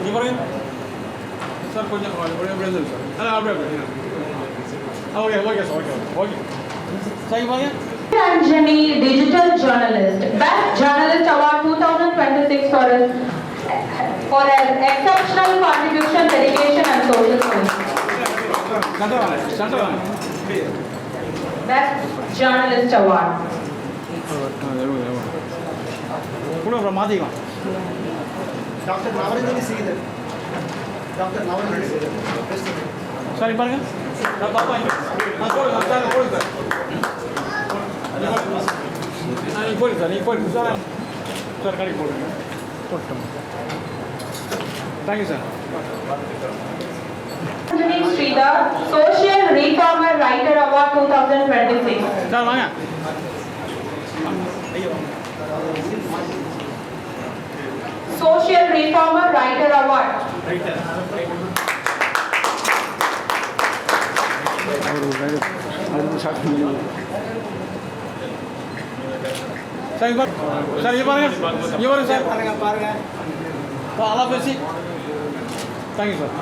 நீ பாருங்க சார் கொஞ்சம் சார் அப்படியே ஓகே சார் பாருங்க. Anjani, digital journalist, best journalist award 2026 for her exceptional contribution, dedication and social service. Best journalist award. கூட மாத்திக்கலாம். டாக்டர் நவரஞ்சனி ஸ்ரீதர். சரி பாருங்க. போடுங்க சார். சார் கடைக்கு போடுங்க. Thank you sir. Anjani Sridhar, Social Reformer Writer Award 2026. Sir வாங்க. Social Reformer Writer Award. Sir பாருங்க sir பாருங்க அதெல்லாம் பேசி thank you sir.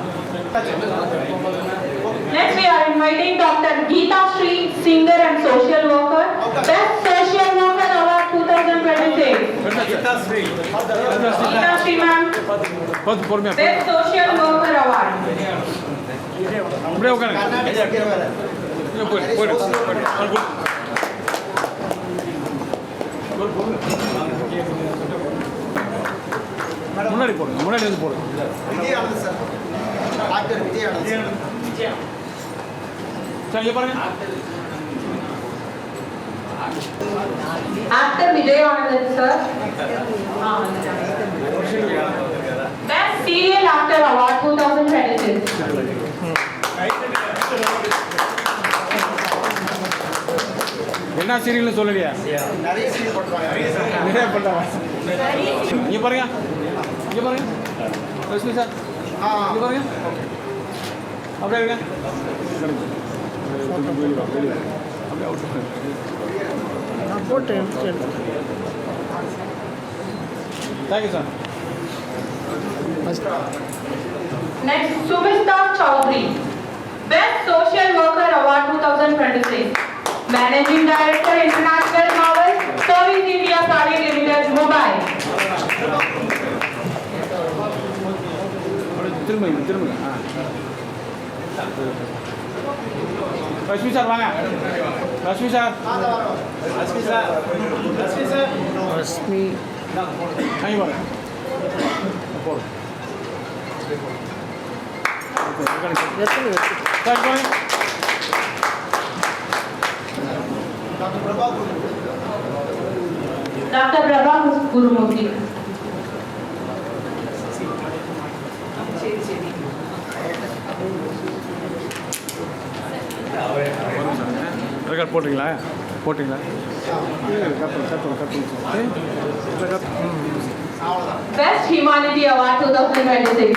Next we are inviting Dr. Geeta Sri, singer and social worker, Best Social Worker Award 2026. Geeta Sri ma'am, Best Social Worker Award. அப்படியே உட்காருங்க. முன்னாடி போடுங்க. முன்னாடி வந்து போடுங்க. Vijayanand sir. Doctor Vijayanand. Actor Vijayanand sir. Best Serial Actor Award 2026. என்ன சீரியல்னு சொல்லலையா? நிறைய சீரியல் போட்டுருவாங்க. நிறைய பண்ணுறாங்க. இங்கே பாருங்க, இங்கே பாருங்க ரஷ்மி சார், இங்கே பாருங்க, அப்படியே இருங்க, அப்படியே அவுட் நான் போட்டேன். Thank you sir. Next, Sumita Chaudhary. Best Social Worker Award 2026. Managing Director, International Novel, Service India Private Limited, Mumbai. திரும்ப ரஷ்மி சார் வாங்க. Rashmi sir, Rashmi sir, Rashmi sir, Rashmi அங்கே வாங்க. போதும். Dr. Prabha Gurumurthy. ரெக்கார்ட் போட்டிங்களா? போட்டிங்களா? Best Humanity Award 2026.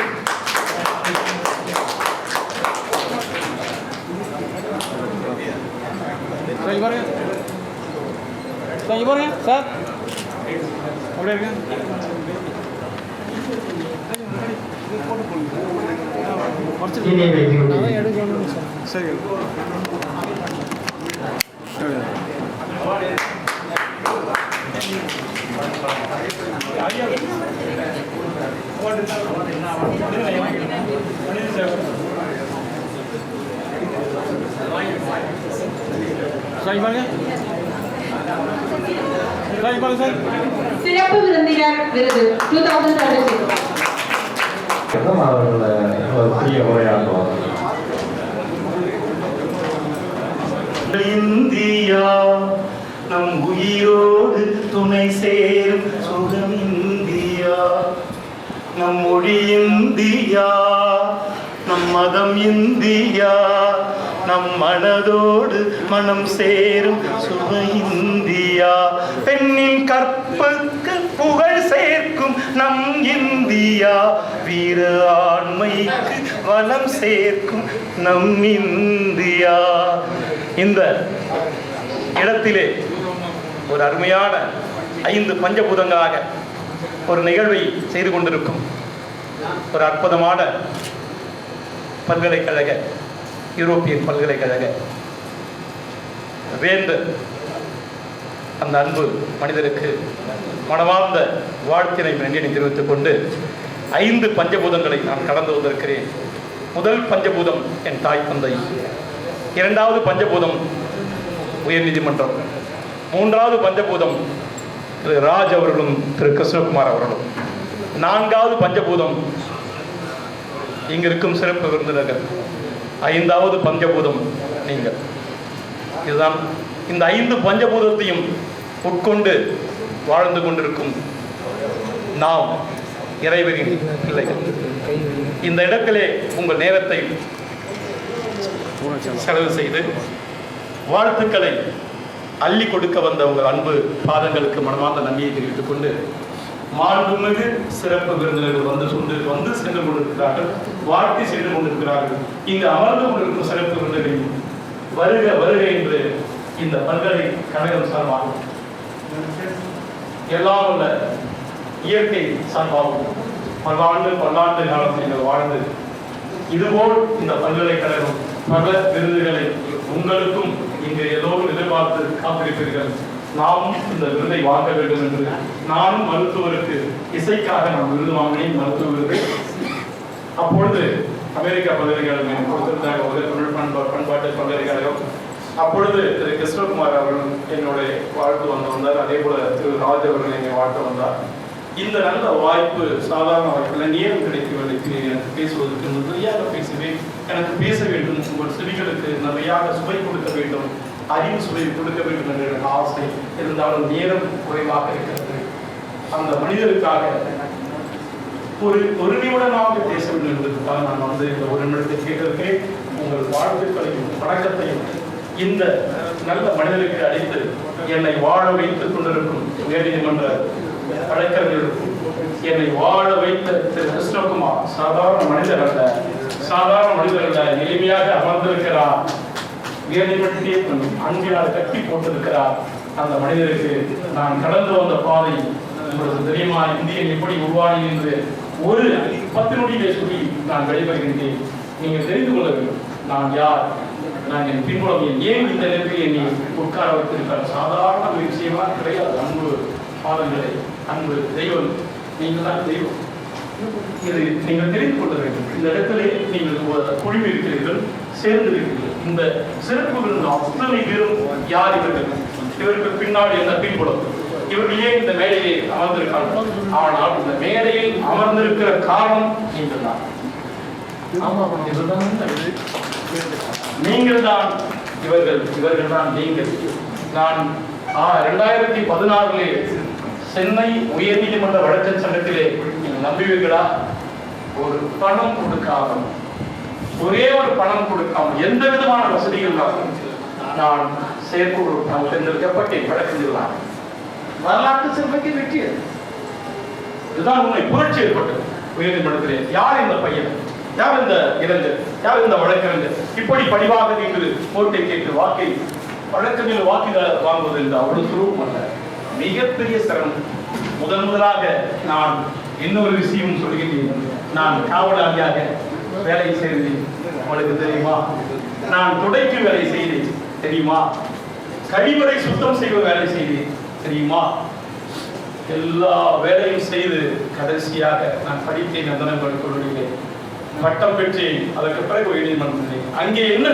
இங்கே பாருங்க, இங்கே பாருங்க சார், அப்படியே இருங்க. சரி சிறப்பு விருந்தினர் விருது 2026. அவர்களை ஒரு புதிய உரையாடுவார். இந்தியா நம் உயிரோடு துணை சேரும் சுகம் இந்தியா, நம் மொழி இந்தியா, நம் மதம் இந்தியா, நம் மனதோடு மனம் சேரும் சுக இந்தியா, பெண்ணின் கற்புக்கு புகழ் சேர்க்கும் நம் இந்தியா, வீர ஆண்மைக்கு வளம் சேர்க்கும் நம் இந்தியா. இந்த இடத்திலே ஒரு அருமையான 5 பஞ்சபூதங்களாக ஒரு நிகழ்வை செய்து கொண்டிருக்கும் ஒரு அற்புதமான பல்கலைக்கழக, யூரோப்பியன் பல்கலைக்கழக வேந்தர் அந்த அன்பு மனிதருக்கு மனமார்ந்த வாழ்த்தினை நன்றியை தெரிவித்துக் கொண்டு 5 பஞ்சபூதங்களை நான் கடந்து வந்திருக்கிறேன். முதல் பஞ்சபூதம் என் தாய் தந்தை, 2வது பஞ்சபூதம் உயர்நீதிமன்றம், 3வது பஞ்சபூதம் திரு ராஜ் அவர்களும் திரு கிருஷ்ணகுமார் அவர்களும், 4வது பஞ்சபூதம் இங்கிருக்கும் சிறப்பு விருந்தினர்கள், 5வது பஞ்சபூதம் நீங்கள். இதுதான் இந்த 5 பஞ்சபூதத்தையும் உட்கொண்டு வாழ்ந்து கொண்டிருக்கும் நாம் இறைவனின் பிள்ளைகள். இந்த இடத்திலே உங்கள் நேரத்தை செலவு செய்து வாழ்த்துக்களை அள்ளி கொடுக்க வந்த உங்கள் அன்பு பாதங்களுக்கு மனமார்ந்த நன்றியை தெரிவித்துக் கொண்டு, மாண்புமிகு சிறப்பு விருந்தினர்கள் வந்து சென்று கொண்டிருக்கிறார்கள், வாழ்த்தி சென்று கொண்டிருக்கிறார்கள். இங்கு அமர்ந்து கொண்டிருக்கும் சிறப்பு விருந்தினர்கள் வருக வருக என்று இந்த பல்கலைக்கழகம் சார்பாகும், எல்லாம் உள்ள இயற்கை சார்பாகும் பல்லாண்டு காலம் நீங்கள் வாழ்ந்து இதுபோல் இந்த பல்கலைக்கழகம் பல விருதுகளை உங்களுக்கும் இங்கு எல்லோரும் எதிர்பார்த்து காத்திருப்பீர்கள். நாமும் இந்த விருதை வாங்க வேண்டும் என்று நானும் மருத்துவருக்கு இசைக்காக நான் விருது வாங்கினேன், மருத்துவ விருது. அப்பொழுது அமெரிக்கா பல்கலைக்கழகம் கொடுத்திருந்தாங்க, ஒரு தமிழ் பண்பாட்டு பல்கலைக்கழகம். அப்பொழுது திரு கிருஷ்ணகுமார் அவர்கள் என்னுடைய வாழ்த்து வந்தார், அதே போல திரு ராஜ் அவர்கள் என்னை வாழ்த்து வந்தார். இந்த நல்ல வாய்ப்பு சாதாரண வாய்ப்பில் நேரம் கிடைக்கவில்லை எனக்கு பேசுவதற்கு நிறையாக பேசுவேன். எனக்கு பேச வேண்டும், உங்கள் செவிகளுக்கு நிறையாக சுவை கொடுக்க வேண்டும், அறிவு சுவை கொடுக்க வேண்டும் என்ற எனக்கு ஆசை. இருந்தாலும் நேரம் குறைவாக இருக்கிறது. அந்த மனிதருக்காக ஒரு நிமிடமாக பேச வேண்டும் என்பதற்காக நான் வந்து இந்த ஒரு நிமிடத்தை கேட்கிறேன். உங்கள் வாழ்த்துக்களையும் வணக்கத்தையும் இந்த நல்ல மனிதருக்கு அளித்து என்னை வாழ வைத்துக் கொண்டிருக்கும் உயர்நீதிமன்ற வழக்கறிஞர்களுக்கும் என்னை வாழ வைத்த திரு கிருஷ்ணகுமார் சாதாரண மனிதர் அல்ல, எளிமையாக அமர்ந்திருக்கிறார். உயர்நீதிமன்றத்தை அன்பினால் கட்டி போட்டிருக்கிறார். அந்த மனிதருக்கு நான் கடந்து வந்த பாதை உங்களுக்கு தெரியுமா? இந்தியன் எப்படி உருவானி என்று ஒரு 10 நொடியிலே சொல்லி நான் வெளிப்படுகின்றேன். நீங்கள் தெரிந்து கொள்ள வேண்டும் நான் யார், நான் என் பின்புலம் ஏன் இந்த நேரத்தில் என்னை உட்கார வைத்திருக்கிறார். சாதாரண ஒரு விஷயமா கிடையாது. அன்பு பாதங்களை, அன்பு தெய்வம், நீங்கள் தான் தெய்வம். இது நீங்கள் தெரிந்து கொள்ள வேண்டும். இந்த இடத்திலே நீங்கள் குழுமி இருக்கிறீர்கள், சேர்ந்திருக்கிறீர்கள். இந்த சிறப்புகள் அத்தனை பேரும் யார் இவர்கள், இவருக்கு பின்னாடி என்ன பின்புலம், இவர்களே இந்த மேடையை அமர்ந்திருக்கார்கள். ஆனால் இந்த மேடையில் அமர்ந்திருக்கிற காரணம் நீங்கள் தான். நீங்கள் தான் இவர்கள் தான் நீங்கள். நான் 2016 சென்னை உயர்நீதிமன்ற வழக்கறிஞர் சங்கத்திலே நீங்கள் நம்புவீர்களா? ஒரு பணம் கொடுக்காமல், ஒரே ஒரு பணம் கொடுக்காமல், எந்த விதமான வசதிகள் நான் செயற்குழு தேர்ந்தெடுக்கப்பட்டேன். வழக்கறிஞர்களாக வரலாற்று சிறப்புக்கு வெற்றி. இதுதான் உண்மை. புரட்சி ஏற்பட்டது உயர்நீதிமன்றத்திலே. யார் இந்த பையன், யார் இந்த இளைஞர், யார் இந்த வழக்கறிஞர் இப்படி படிவாக நீங்கள் ஓட்டை கேட்டு வாக்கை வழக்கறிஞர் வாக்கில் வாங்குவது என்று அவ்வளவு சுலபம் அல்ல, மிகப்பெரிய சிரமம். முதலாக நான் இன்னொரு விஷயம் சொல்கிறேன். நான் காவலாளியாக வேலை செய்தேன், உங்களுக்கு தெரியுமா? நான் துடைக்கு வேலை செய்தேன், தெரியுமா? கழிவறை சுத்தம் செய்வ வேலை செய்தேன், தெரியுமா? எல்லா வேலையும் செய்து கடைசியாக நான் படித்தேன். நந்தனங்கள் கல்லூரியிலே பட்டம் பெற்றேன். அதற்கு பிறகு உயர்நீதிமன்றத்திலே அங்கே என்ன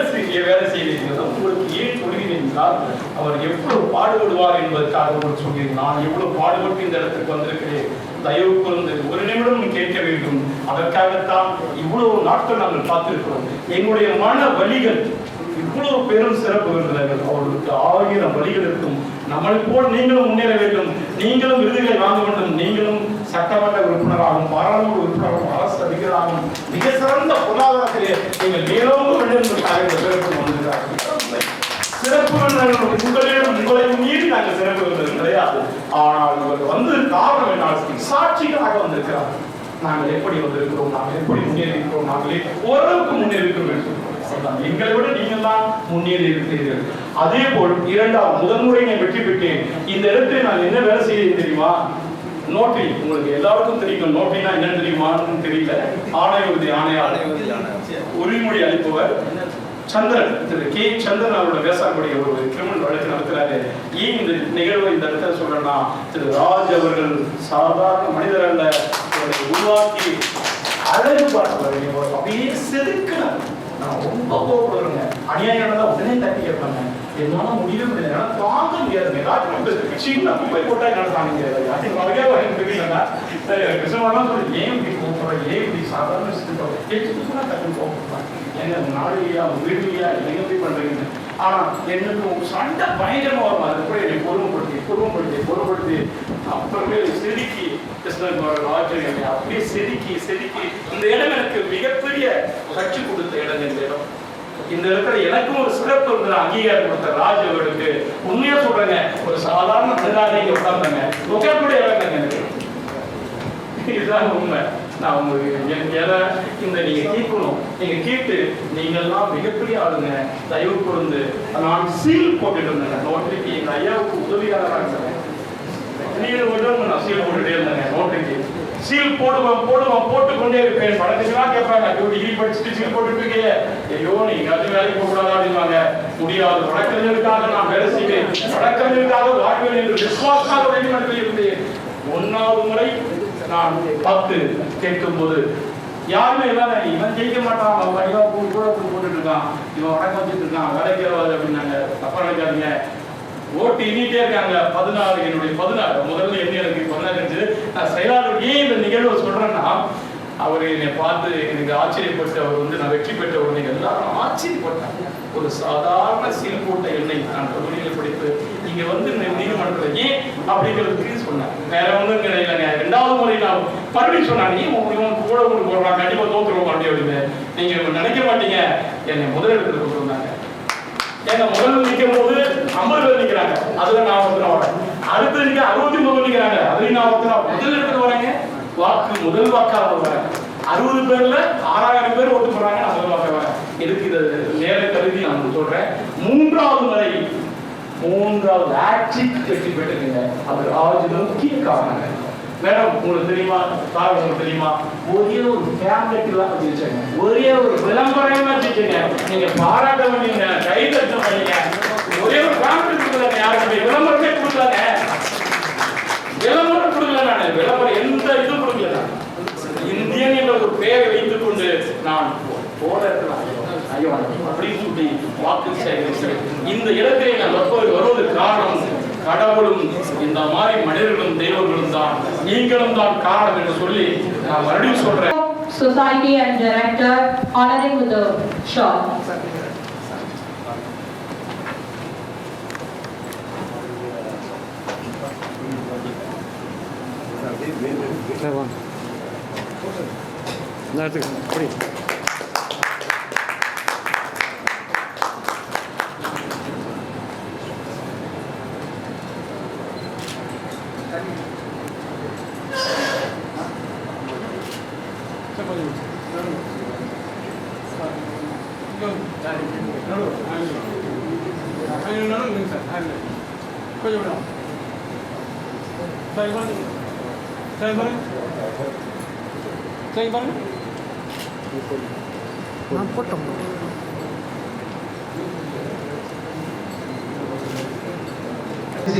வேலை செய்தீர்கள் உங்களுக்கு ஏன் சொல்கிறேன் என்றால், அவர் எவ்வளவு பாடுபடுவார் என்பதற்காக உங்களுக்கு சொல்கிறேன். நான் எவ்வளவு பாடுபட்டு இந்த இடத்துக்கு வந்திருக்கிறேன். தயவு கூர்ந்து ஒரு நிமிடம் கேட்க வேண்டும். அதற்காகத்தான் இவ்வளவு நாட்கள் நாங்கள் பார்த்திருக்கிறோம். எங்களுடைய மன வலிகள் இவ்வளவு பெரும் சிறப்பு விருந்தினர்கள், அவர்களுக்கு 1000 வழிகள் இருக்கும். நம்மளை போல் நீங்களும் முன்னேற வேண்டும், நீங்களும் விருதுகளை வாங்க வேண்டும், நீங்களும் சட்டமன்ற உறுப்பினராகவும், பாராளுமன்ற உறுப்பினராகவும், அரசு அதிகாராகவும், மிக சிறந்த பொருளாதாரத்திலே நீங்கள் மேலோங்க வேண்டும் என்பதற்காக இந்த சிறப்பு வந்திருக்கிறார்கள். சிறப்பு விருந்தினர்கள் உங்களை மீறி நாங்கள் சிறப்பு விருந்தினர் கிடையாது. ஆனால் இவர்கள் வந்து காரணம் என்ன, சாட்சிகளாக வந்திருக்கிறார்கள். நாங்கள் எப்படி வந்திருக்கிறோம், நாங்கள் எப்படி முன்னேறி இருக்கிறோம், நாங்களே ஓரளவுக்கு முன்னேறி இருக்கிறோம். எங்களை விட நீங்கள் தான் முன்னேறி இருக்கிறீர்கள். அதே போல் முதன்முறை நான் வெற்றி பெற்றேன். இந்த இடத்துல நான் என்ன வேலை செய்ய தெரியுமா? நோட்டரி. உங்களுக்கு எல்லாருக்கும் தெரியும் நோட்டரினா என்னன்னு தெரியுமான்னு தெரியல. ஆணையாளர் உரிமொழி அளிப்பவர் சந்திரன், திரு கே சந்திரன் அவரோட பேசக்கூடிய ஒரு கிரிமினல் வழக்கு நடத்துறாரு. ஏன் இந்த நிகழ்வை இந்த இடத்துல சொல்றேன்னா, திரு ராஜ் அவர்கள் சாதாரண மனிதர் அல்ல, உருவாக்கி அழகு பார்த்து அப்படியே செதுக்கினார். நான் ரொம்ப கோபப்படுறேங்க. அநியாயம் உடனே தட்டி கேட்பாங்க, என்னால முடியவே முடியல, தாங்க முடியாது. ஏதாச்சும் சின்ன குப்பை போட்டா நடத்தாங்க. கிருஷ்ணமாலாம் சொல்லி ஏன் இப்படி கோபப்படுற, ஏன் இப்படி சாதாரண டக்குன்னு கோபப்படுறாங்க. எங்க நாடுலையா வீடுலையா எங்க போய் பண்றீங்க? ஆனா எனக்கு சண்டை பயங்கரமா வரும். அது கூட என்னை பொறுமைப்படுத்தி அப்புறமே செதுக்கி கிருஷ்ணகுமார் ஆச்சரியம் அப்படியே செதுக்கி இந்த இடம் எனக்கு மிகப்பெரிய கட்சி கொடுத்த இடம். இந்த இடம், இந்த இடத்துல எனக்கும் ஒரு சிறப்பு இருந்த அங்கீகாரம் கொடுத்த ராஜ் அவர்களுக்கு உண்மையா சொல்றேங்க, ஒரு சாதாரண மனிதனாக இங்க உட்கார்ந்தாங்க உட்காரக்கூடிய இடம் எனக்கு. இதுதான் உண்மை. நான் உங்களுக்கு இந்த நீங்க கேட்கணும், நீங்க கேட்டு நீங்கள்லாம் மிகப்பெரிய ஆளுங்க, தயவு கூர்ந்து. நான் சீல் போட்டுட்டு இருந்தேன் நோட்டரிக்கு. எங்க ஐயாவுக்கு உதவியாளராக இருந்தேன். நான் சீல் போட்டுட்டே இருந்தேங்க நோட்டரிக்கு. சீல் போடுவேன் போட்டுக்கொண்டே இருப்பேன். வழக்கெல்லாம் கேட்பாங்க, டிகிரி படிச்சுட்டு சீல் போட்டுட்டு இருக்கீங்க, ஐயோ நீங்க அது வேலைக்கு போகக்கூடாது அப்படின்வாங்க. முடியாது, வழக்கறிஞருக்காக நான் வேலை செய்வேன், வழக்கறிஞருக்காக வாழ்வேன் என்று விசுவாசமாக வெளிநாட்டில் இருந்தேன். 1வது முறை நான் 10 கேட்கும் போது யாருமே இல்லாத, இவன் ஜெயிக்க மாட்டான், அவன் கூட போட்டுட்டு இருக்கான், இவன் வழக்கம் வச்சுட்டு இருக்கான், வேலைக்கு அப்படின்னாங்க. தப்பா நினைக்காதீங்க, ஓட்டு எண்ணிட்டே இருக்காங்க. 16 என்னுடைய 16 முதல்ல எண்ணி எனக்கு 16 நான் செயலாளர் ஏன் இந்த நிகழ்வை சொல்றேன்னா, அவர் என்னை பார்த்து எனக்கு ஆச்சரியப்பட்டு அவர் வந்து நான் வெற்றி பெற்ற உடனே எல்லாரும் ஆச்சரியப்பட்டாங்க. ஒரு சாதாரண சீல் போட்ட எண்ணெய் நான் கல்லூரியில் படிப்பு இங்க வந்து நீதிமன்றத்தில் ஏன் அப்படிங்கிறதுக்கு சொன்னேன். வேற ஒன்றும் இல்லைங்க. 2வது முறை நான் மறுபடியும் சொன்னாங்க, ஏன் இவன் கூட கொண்டு போடுறான், கண்டிப்பா தோத்துருவோம் அப்படின்னு. நீங்க நினைக்க மாட்டீங்க, என்னை முதலிடத்துல கொண்டு வந்தாங்க. ஏன்னா முதல்ல நிற்கும் போது 50 பேர் நிற்கிறாங்க, அதுல நான் ஒருத்தர் வரேன். அடுத்து நிற்க 69 நிற்கிறாங்க, அதுலயும் நான் ஒருத்தர் முதல் இடத்துல வரேங்க. வாக்கு முதல் வாக்காக வரேன். 60 பேர்ல 6000 பேர் ஓட்டு போடுறாங்க, நான் முதல் வாக்காக வரேன். இதுக்கு இது நேர கருதி நான் சொல்றேன். 3வது முறை 3வது ஆட்சிக்கு வெற்றி பெற்றுங்க. அது ஆஜ் முக்கிய காரணம். மேடம் உங்களுக்கு தெரியுமா, சார் உங்களுக்கு தெரியுமா, ஒரே ஒரு ஃபேமிலிக்குலாம் வச்சுருச்சாங்க, ஒரே ஒரு விளம்பரம் வச்சுருச்சுங்க. நீங்க பாராட்ட வேண்டிய கைதட்ட பண்ணீங்க. ஒரே ஒரு ஃபேமிலி கொடுக்கலங்க, யாருக்குமே விளம்பரமே கொடுக்கலங்க. விளம்பரம் கொடுக்கல, நான் விளம்பரம் எந்த இதுவும் கொடுக்கல. இந்தியன் என்ற ஒரு பெயரை வைத்துக் கொண்டு நான் அப்படின்னு சொல்லி வாக்கு சேகரித்து இந்த இடத்திலே நான் வருவதற்கு காரணம் கடவுளும் இந்த மாதிரி மனிதர்களும் தெய்வங்களும் தான், நீங்களும் தான் காரணம் என்று சொல்லி நான் மறுபடியும் சொல்றேன். Society and director honoring with the shawl.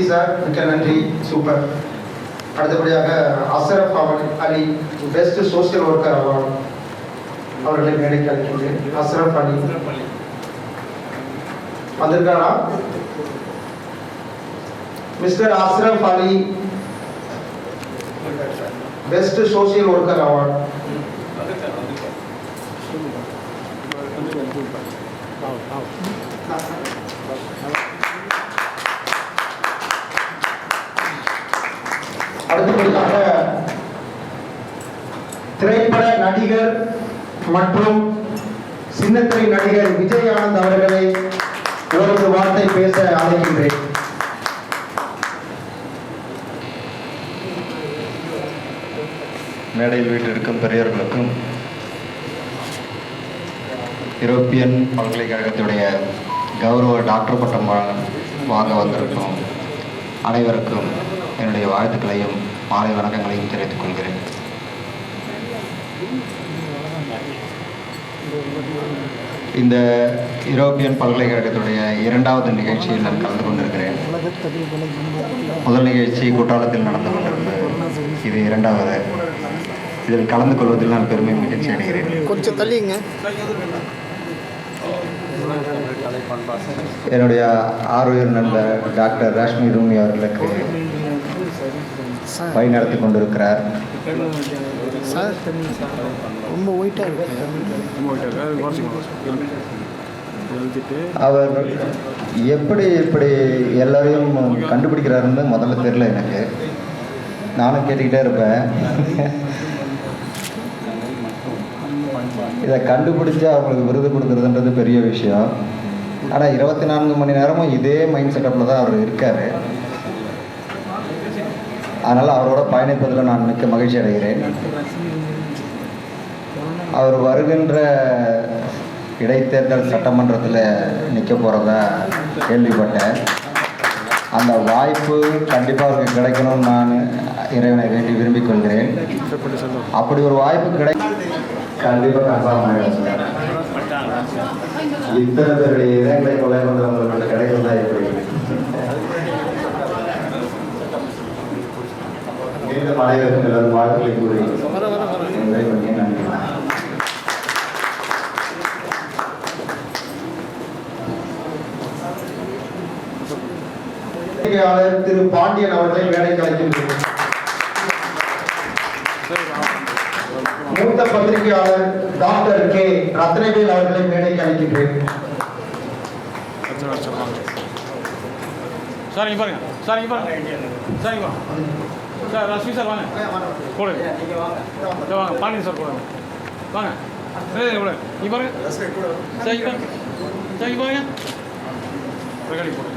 Sir மிக்க நன்றி, சூப்பர். அடுத்தபடியாக அஸ்ரப் அலி பெஸ்ட் சோசியல் ஒர்க்கர் அவார்டு அவர்களை மேடைக்கு அழைக்கின்றேன். அஸ்ரப் அலி வந்திருக்காரா? மிஸ்டர் அஸ்ரப் அலி பெஸ்ட் சோசியல் ஒர்க்கர் அவார்டு. அடுத்தபடியாக திரைப்பட நடிகர் மற்றும் சின்னத்திரை நடிகர் விஜய் ஆனந்த் அவர்களை ஒரு வார்த்தை பேச அழைக்கின்றேன். மேடையில் வீட்டிற்கும் பெரியவர்களுக்கும் யூரோப்பியன் பல்கலைக்கழகத்துடைய கௌரவ டாக்டர் பட்டம் வாங்க வந்திருக்கும் அனைவருக்கும் என்னுடைய வாழ்த்துக்களையும் மாலை வணக்கங்களையும் தெரிவித்துக் கொள்கிறேன். இந்த யூரோப்பியன் பல்கலைக்கழகத்துடைய 2வது நிகழ்ச்சியில் நான் கலந்து கொண்டிருக்கிறேன். முதல் நிகழ்ச்சி குற்றாலத்தில் நடந்து கொண்டிருந்தது, இது 2வது. இதில் கலந்து கொள்வதில் நான் பெருமை மகிழ்ச்சி அடைகிறேன். கொஞ்சம் தள்ளிங்க. என்னுடைய ஆரோக்கிய நண்பர் டாக்டர் ராஷ்மி ரூமி அவர்களுக்கு வழி நடத்தி கொண்டிருக்கிறார். ரொம்ப ஒயிட்டாக இருக்கு. அவர் எப்படி இப்படி எல்லாரையும் கண்டுபிடிக்கிறாருன்னு முதல்ல தெரியல எனக்கு. நானும் கேட்டுக்கிட்டே இருப்பேன். இதை கண்டுபிடிச்சா அவங்களுக்கு விருது கொடுக்குறதுன்றது பெரிய விஷயம். ஆனால் 24 மணி நேரமும் இதே மைண்ட் செட்டப்பில் தான் அவர் இருக்கார். அதனால் அவரோட பயணிப்பதில் நான் மிக்க மகிழ்ச்சி அடைகிறேன். அவர் வருகின்ற இடைத்தேர்தல் சட்டமன்றத்தில் நிற்க போகிறதா கேள்விப்பட்டேன். அந்த வாய்ப்பு கண்டிப்பாக அவருக்கு கிடைக்கணும்னு நான் இறைவனை வேண்டி விரும்பிக் கொள்கிறேன். அப்படி ஒரு வாய்ப்பு கண்டிப்பாக கன்ஃபார்ம் ஆகிடும். இத்தனை பேருடைய இதயங்களை கொலை கொண்டவங்களுக்கு கிடைக்கிறதா எப்படி? மீண்டும் அனைவருக்கும் எல்லாரும் வாழ்த்துக்களை கூறி நன்றி. திரு பாண்டியன் அவர்களை வேலைக்கு அழைக்கின்றேன். பத்திரிகையாளர் டாக்டர் கே ரத்னவேல் அவர்களை மேடைக்கு அழைக்கின்றேன். சார் இங்கே பாருங்க, சார் இங்கே பாருங்க, சார் இங்கே வாங்க, சார் ரஷ்மி சார் வாங்க, போடுங்க, வாங்க பாண்டியன் சார் போடுங்க, வாங்க, இங்கே பாருங்க, சார் இங்கே பாருங்க, சார் இங்கே பாருங்க, ரெக்கார்டிங் போடுங்க.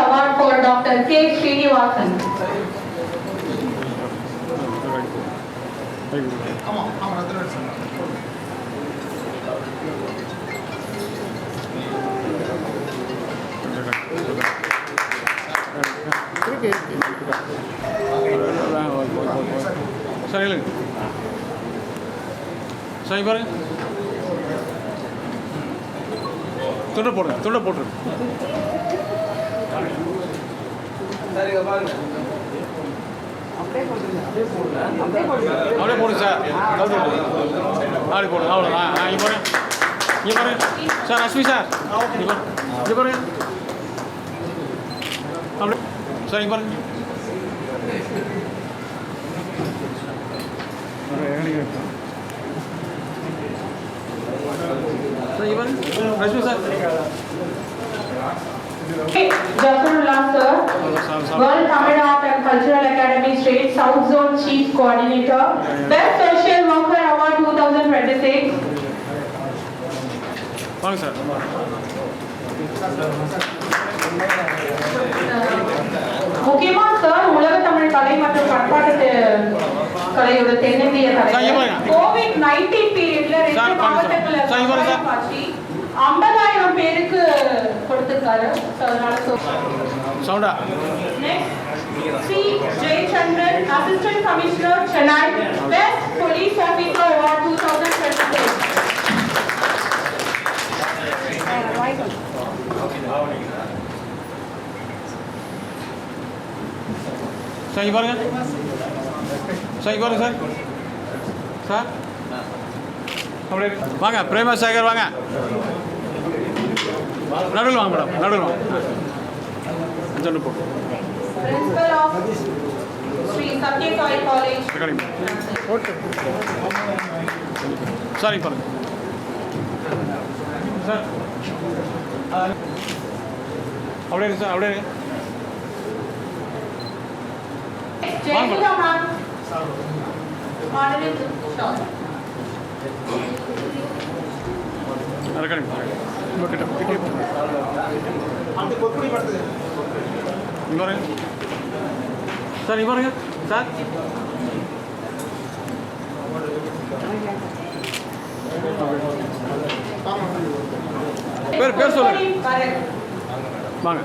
Award for Dr. K. Srinivasan. Sir இல்லைங்க சார் பாருங்க, துண்டை போடுங்க, துண்டை போட்டுருங்க. அப்படியே போடுங்க சார், அப்படி போடுங்க, அவ்வளோதான். இங்கே பாருங்க, இங்கே பாருங்க சார், ரஷ்மி சார் இங்கே பாருங்க, அப்படி சார் இங்கே பாருங்க. சார் இங்கே பாருங்க, Rashmi sir. Jafarullah sir, World Tamil Art and Cultural Academy State South Zone Chief Coordinator, Best Social Worker Award 2026. வாங்க சார். முக்கியமா சார் உலக தமிழ் கலை மற்றும் பண்பாட்டு கலையோட தென்னிந்திய கலை COVID-19 பீரியட்ல 2 மாவட்டங்கள்ல 50,000 பேருக்கு கொடுத்திருக்காரு. சவுண்டா. C. Jayachandran, Assistant Commissioner, Chennai, Best Police Officer Award 2026. Sir இங்கே பாருங்க, சார் இங்கே பாருங்க சார், சார் அப்படியே வாங்க, பிரேமா சேகர் வாங்க, நடுவில் வாங்க மேடம், நடுவில் வாங்க. Principal of Sri Satya Sai College. Sir இங்கே பாருங்க சார், அப்படியே இருக்கு சார், அப்படியே இருக்கு. Jayasudha ma'am. Moderator. ரெக்கார்டிங் இங்கே பாருங்க சார், இங்கே பாருங்க சார், பேர் சொல்லுங்க, வாங்க.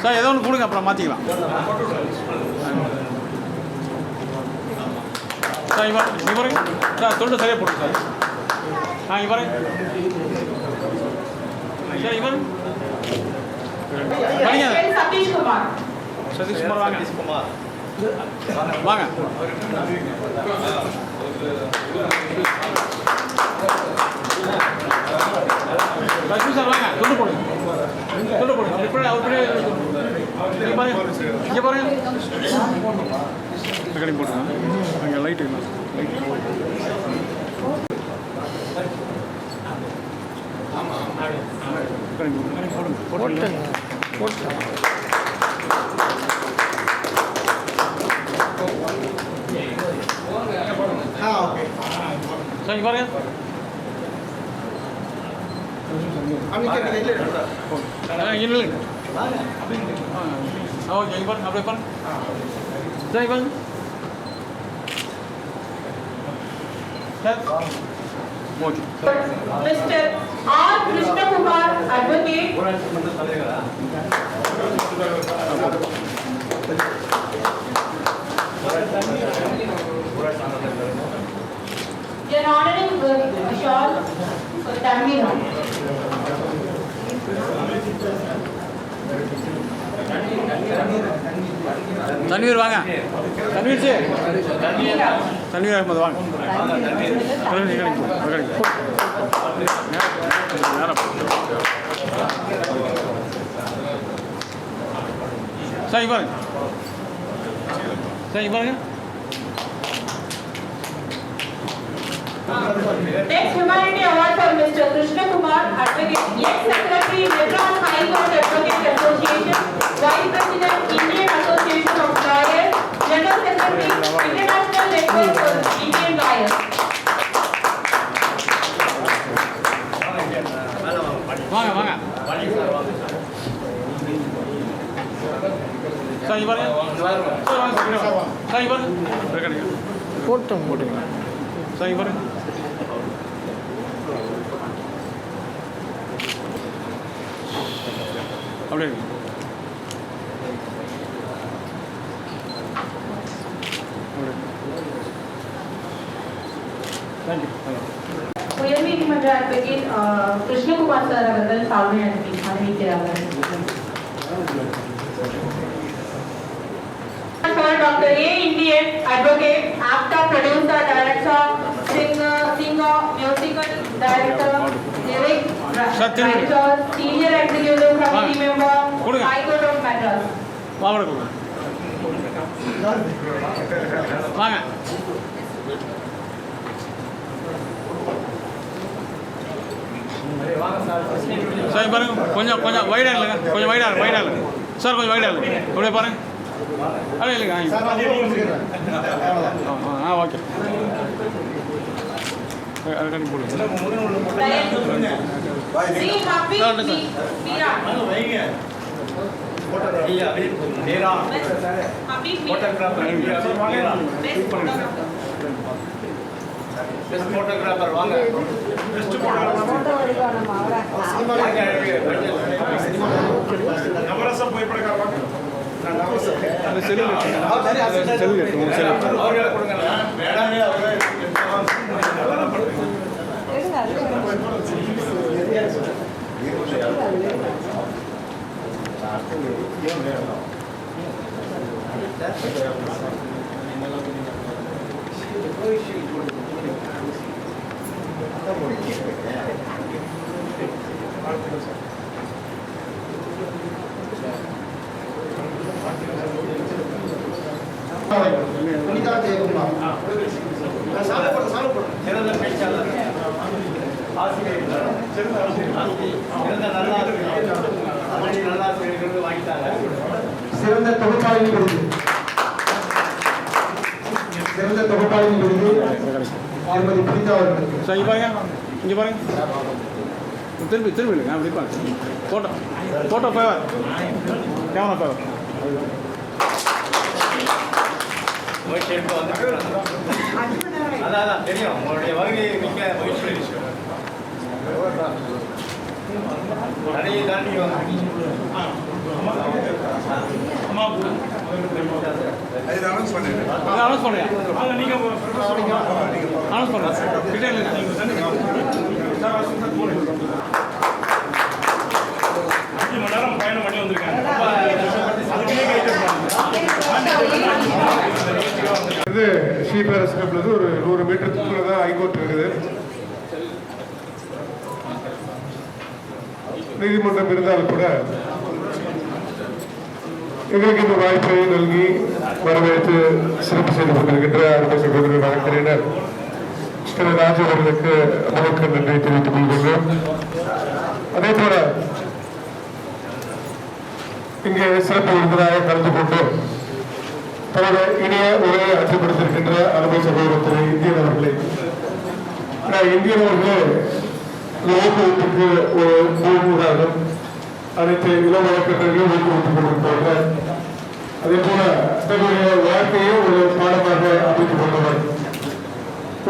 சார் ஏதோ ஒன்று கொடுங்க, அப்புறம் மாற்றிக்கலாம். சார் இங்கே பாருங்க சார், தொண்டு சரியாக போடுங்க சார். இங்கே பாருங்க சார், இங்கே பாருங்க படிங்க. சதீஷ்குமார். சதீஷ்குமார் வாங்க, வாங்க. லட்சுமி சார் வாங்க, தொண்டு போடுங்க, தொண்டு போடுங்க. இப்படி அவர் இங்கே பாருங்க, இங்கே பாருங்க, ரெக்கார்டிங் போட்டுருங்க. அங்கே லைட்டு போடுங்க, போட்டு சார் இங்கே பாருங்க. இல்லை ஓகே, இங்கே பாருங்க, அப்படியே பாருங்க சார், இங்கே பாருங்க sir. Okay. Mr. R. Krishnakumar, Advocate. You're honoring with a shawl for Tanveer. Tanveer வாங்க, தன்வீர் சார். தண்ணீர் அகமது வாங்க சரி பாருங்க சரி பாருங்க. Next Humanity Award for Mr. Krishna Kumar, Advocate, ex-Secretary, Madras High Court Advocate Association, Vice President, Indian Association of Lawyers, General Secretary, International Network for Indian Lawyers. வாங்க வாங்க சரி பாருங்க சரி பாருங்க போட்டோம் போட்டுங்க சரி பாருங்க அப்படியே தேங்க்யூ. உயர்நீதிமன்ற அட்வொகேட் கிருஷ்ணகுமார் சார் அவர்கள் சால்வை அறிவிக்கிறார்கள். Dr. A. Indian, Advocate, actor, producer, director, singer, musical director, lyric writer, senior executive committee member, High Court of Madras. வாங்க சரி பாருங்க கொஞ்சம் கொஞ்சம் வைடாக இல்லைங்க கொஞ்சம் வைடாக இல்லைங்க சார் கொஞ்சம் வைடாக இல்லைங்க அப்படியே பாருங்க அப்படியே இல்லைங்க ஓகே அதுக்காண்டி போடுங்க போட்டோகிராஃபர் வாங்க நவரச புகைப்படக்காரர் வாங்க சிறந்த தொகுப்பாளின் விருது திருமதி பிரிதா அவர்களுக்கு. சரி பாருங்க இங்கே பாருங்க திரும்பி இல்லைங்க அப்படி பாருங்க ஃபோட்டோ ஃபேவர் கேமரா ஃபேவர் அதான் தெரியும் உங்களுடைய வகை மிக்க மகிழ்ச்சி நிறைய தாண்டி அனௌன்ஸ் பண்ணுங்க அனௌன்ஸ் பண்ணுங்க மணி நேரம் பயணம் பண்ணி வந்திருக்காங்க. இது ஸ்ரீபெரும்புதூர்ல ஒரு 100 மீட்டருக்குள்ள தான் ஹைகோர்ட் இருக்குது. நீதிமன்றம் இருந்தால் கூட எங்களுக்கு இந்த வாய்ப்பை நல்கி வரவேற்று சிறப்பு செய்து கொண்டிருக்கின்ற அருமை சகோதரர் வழக்கறிஞர் திரு ராஜு அவர்களுக்கு நமக்கு நன்றி தெரிவித்துக் கொள்கின்றோம். அதே போல இங்கே சிறப்பு விருந்தினராக கலந்து கொண்டு தன்னுடைய இணைய உரையை அச்சுப்படுத்தியிருக்கின்ற அருமை சகோதரர் திரு இந்தியன் அவர்களை இந்தியன் அவர்களே ஊக்குவிப்புக்கு ஒரு மூலமுதாகும் அனைத்து இளம் வழக்கறிஞர்களும் ஊக்குவித்துக் கொண்டிருப்பார்கள். அதே போல தன்னுடைய வாழ்க்கையை ஒரு பாடமாக அமைத்துக் கொண்டவர்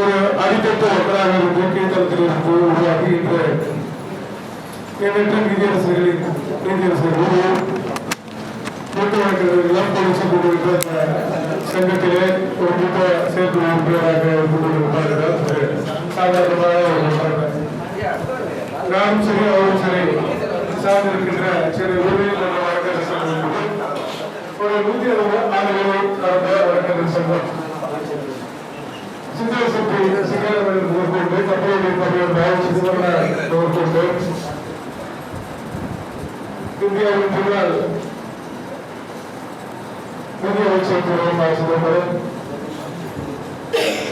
ஒரு அடித்தட்டு மக்களாக இருந்து கீழ்த்தளத்தில் இருந்து உருவாக்கி இன்று எண்ணற்ற நீதியரசர்களின் மூத்த வழக்கறிஞர்கள் போலீஸ் கொண்டிருக்கிற சங்கத்திலே ஒரு மூத்த செயற்குழு உறுப்பினராக இருந்து கொண்டிருப்பார்கள். சாதாரணமாக நானும் சரி அவரும் சரி சார்ந்திருக்கின்ற சிறு உரிமையில் வழக்கறிஞர் சங்கம் ஒரு 160 ஆண்டுகளை கடந்த வழக்கறிஞர் சங்கம் சிந்தனை சிங்காரவேலர் முதற்கொண்டு கப்பலுடைய தலைவர் சிதம்பரம் முதற்கொண்டு இந்தியாவின் முன்னாள் நிதி அமைச்சர் திரு சிதம்பரம்,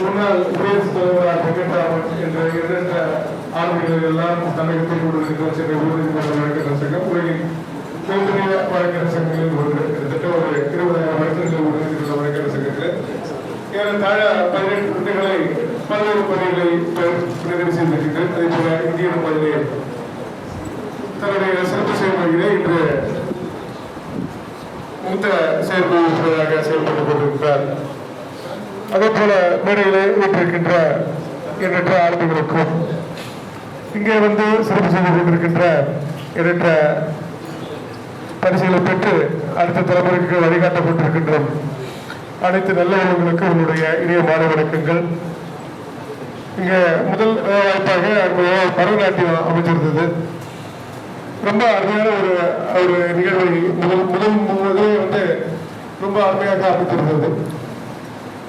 முன்னாள் குடியரசுத் தலைவர் வெங்கட்ராமன் என்ற எண்ணற்ற ஆளுமைகள் எல்லாம் தமிழகத்தில் கொண்டிருக்கிற சென்னை உயர்நீதிமன்ற வழக்கறிஞர் சங்கம் உலகின் மிகப்பெரிய வழக்கறிஞர் சங்கங்களில் ஒன்று. கிட்டத்தட்ட ஒரு 20,000 வழக்கறிஞர்கள் உடனிருக்கிற வழக்கறிஞர் சங்கத்தில் ஏறத்தாழ 18 துறைகளை பல்வேறு பணிகளை நிறைவு செய்திருக்கின்றனர். அதே போல இந்திய பதிலே தன்னுடைய சிறப்பு செயல்முறையிலே இன்று மூத்த செயல்பாடுகளாக செயல்பட்டுக் கொண்டிருக்கிறார். அதே போல மேடையிலே வீட்டிருக்கின்ற எண்ணற்ற ஆளுமைகளுக்கும் இங்கே வந்து சிறப்பு செய்து கொண்டிருக்கின்ற எண்ணற்ற பரிசுகளை பெற்று அடுத்த தலைமுறைக்கு வழிகாட்டப்பட்டிருக்கின்ற அனைத்து நல்ல உள்ளவர்களுக்கு உங்களுடைய இனிய மாலை வணக்கங்கள். இங்கே முதல் வாய்ப்பாக பரதநாட்டியம் அமைச்சிருந்தது. ரொம்ப அருமையான ஒரு நிகழ்வை முதலே வந்து ரொம்ப அருமையாக அமைத்திருந்தது.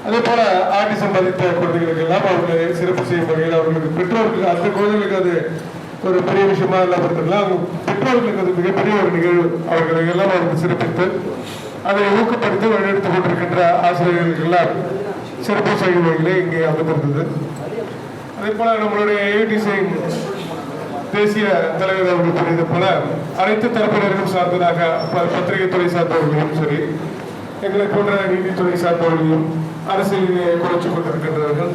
அதே போல ஆட்டிசம் பாதித்த குழந்தைகளுக்கு எல்லாம் அவர்களை சிறப்பு செய்யும் வகையில் அவர்களுக்கு பெற்றோர்களுக்கு அந்த குழந்தைகளுக்கு அது ஒரு பெரிய விஷயமா இல்லாமல் இருக்கலாம். பெற்றோர்களுக்கு அது மிகப்பெரிய ஒரு நிகழ்வு. அவர்களை எல்லாம் அவர்கள் சிறப்பித்து அதை ஊக்கப்படுத்தி வழிநடத்திக் கொண்டிருக்கின்ற ஆசிரியர்களுக்கு எல்லாம் சிறப்பு செய்யும் வகையிலே இங்கே அமைந்திருந்தது. அதே போல நம்மளுடைய ஏடிசி தேசிய தலைவர் அவர்கள் கூறியது போல அனைத்து தரப்பினரும் சார்ந்ததாக பத்திரிகை துறை சார்ந்தவர்களையும் சரி, எங்களை போன்ற நீதித்துறை சார்ந்தவர்களையும் அரசியலிலே குறைச்சிக் கொண்டிருக்கின்றவர்கள்,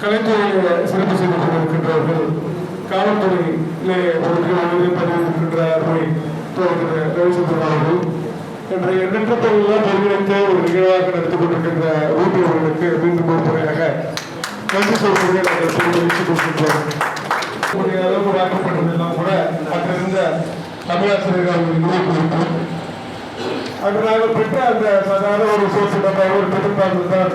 கலைத்துறையிலே சிறப்பு செய்து கொண்டிருக்கின்றவர்கள், காவல்துறையிலே பதிவிருக்கின்ற ரவிச்சந்திரன் அவர்கள் என்ற எண்ணற்ற தொழிலெல்லாம் ஒருங்கிணைத்து ஒரு நிகழ்வாக நடத்தி கொண்டிருக்கின்ற ஊட்டி அவர்களுக்கு மீண்டும் ஒரு முறையாக நன்றி சொல்வதை நாங்கள் தெரிவித்துக் கொண்டிருக்கிறோம். அளவு வாக்கப்பட்டதெல்லாம் கூட அங்கிருந்த தமிழாசிரியர்கள் அவர்கள் குறித்தும் அங்கு நாங்கள் பெற்ற அந்த சாதாரண ஒரு சோசியல் ஒரு பெரும்பான்மை தான்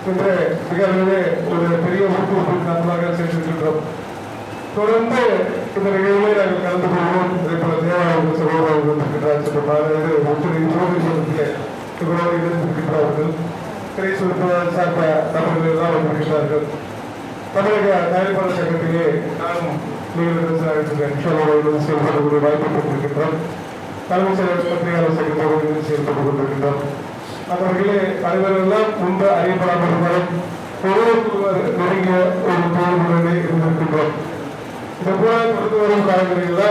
இன்று மிகவே ஒரு பெரிய ஊக்குவிப்பு நன்றாக சென்றிருக்கின்றோம். தொடர்ந்து இந்த நிகழ்வை நாங்கள் கலந்து கொள்வோம். அதே போல தேவாலயம் சகோதரர்கள் வந்திருக்கின்றார்கள், இவரோடு இணைந்திருக்கின்றார்கள், திரை சுற்றுலா சார்ந்த நபர்கள் எல்லாம் வந்திருக்கிறார்கள். தமிழக தயாரிப்பாளர் சங்கத்திலே நானும் செயல்படக்கூடிய வாய்ப்பு பெற்றிருக்கின்றோம். தலைமைச் செயலர் பத்திரிகையாளர் சங்கத்தோடு செயல்பட்டுக் கொண்டிருக்கின்றோம். அவர்களே அனைவரெல்லாம் முன்பு அறியப்படாமல் இருந்தாலும் ஒருவருக்கொருவர் நெருங்கிய ஒரு தோழர்களுடனே இருந்திருக்கின்றோம். இந்த போல தொடர்ந்து வரும் காலங்களில்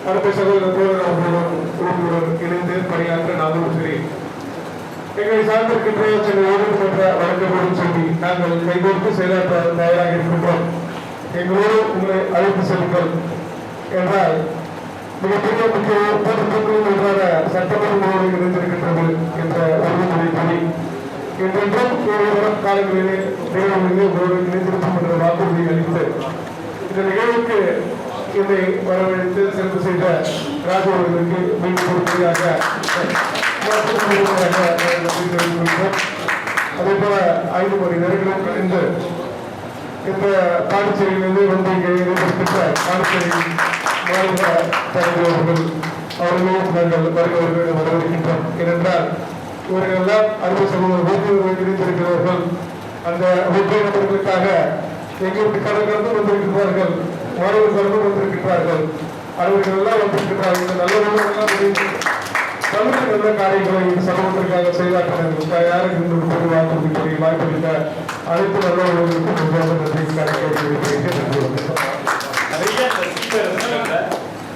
அடுத்த சகோதர தோழர் அவர்களுடன் இணைந்து பணியாற்ற நாங்களும் சரி, எங்களை சார்ந்திருக்கின்ற சென்னை உயர்நீதிமன்ற வழக்கப்படும் சொல்லி நாங்கள் கைகோர்த்து செயலாற்ற தயாராக இருக்கின்றோம். எங்களோடு உங்களை அழைத்து செல்லுங்கள் என்றால் மிகப்பெரிய முக்கிய சட்டமன்றங்களோடு இணைந்திருக்கின்றது என்ற உறுதிமொழி பணி என்றென்றும் வரும் காலங்களிலே நிகழ்வுகளிலே உங்களோடு இணைந்திருக்கும் என்ற வாக்குறுதி அளித்து இந்த நிகழ்வுக்கு என்னை வரவழைத்து சிறப்பு செய்த ராஜு அவர்களுக்கு மீண்டும் ஒரு முறையாக அதே போல 5 மணி நேரங்களும் கழிந்து இந்த பாண்டிச்சேரியிலிருந்து வந்து இங்கே இணைந்திருக்கின்ற பாண்டிச்சேரி மாநில தலைவர்கள் அவர்களும் நாங்கள் வருகிறவர்கள் வரவேற்கின்றோம். ஏனென்றால் இவர்கள் எல்லாம் அறுபது சமூக இணைந்திருக்கிறவர்கள். அந்த ஒற்றை நபர்களுக்காக எங்களுக்கு கடற்கடந்து வந்திருக்கிறார்கள், மாணவர் கடந்து வந்திருக்கிறார்கள், அவர்கள் எல்லாம் வந்திருக்கிறார்கள். நல்லவர்கள் தமிழக நல்ல காரியங்களை இந்த சமூகத்திற்காக செய்தார்கள். யாருக்கு இந்த பொது வாக்குறுதி வாய்ப்பளித்த அனைத்து நல்லவர்களுக்கும்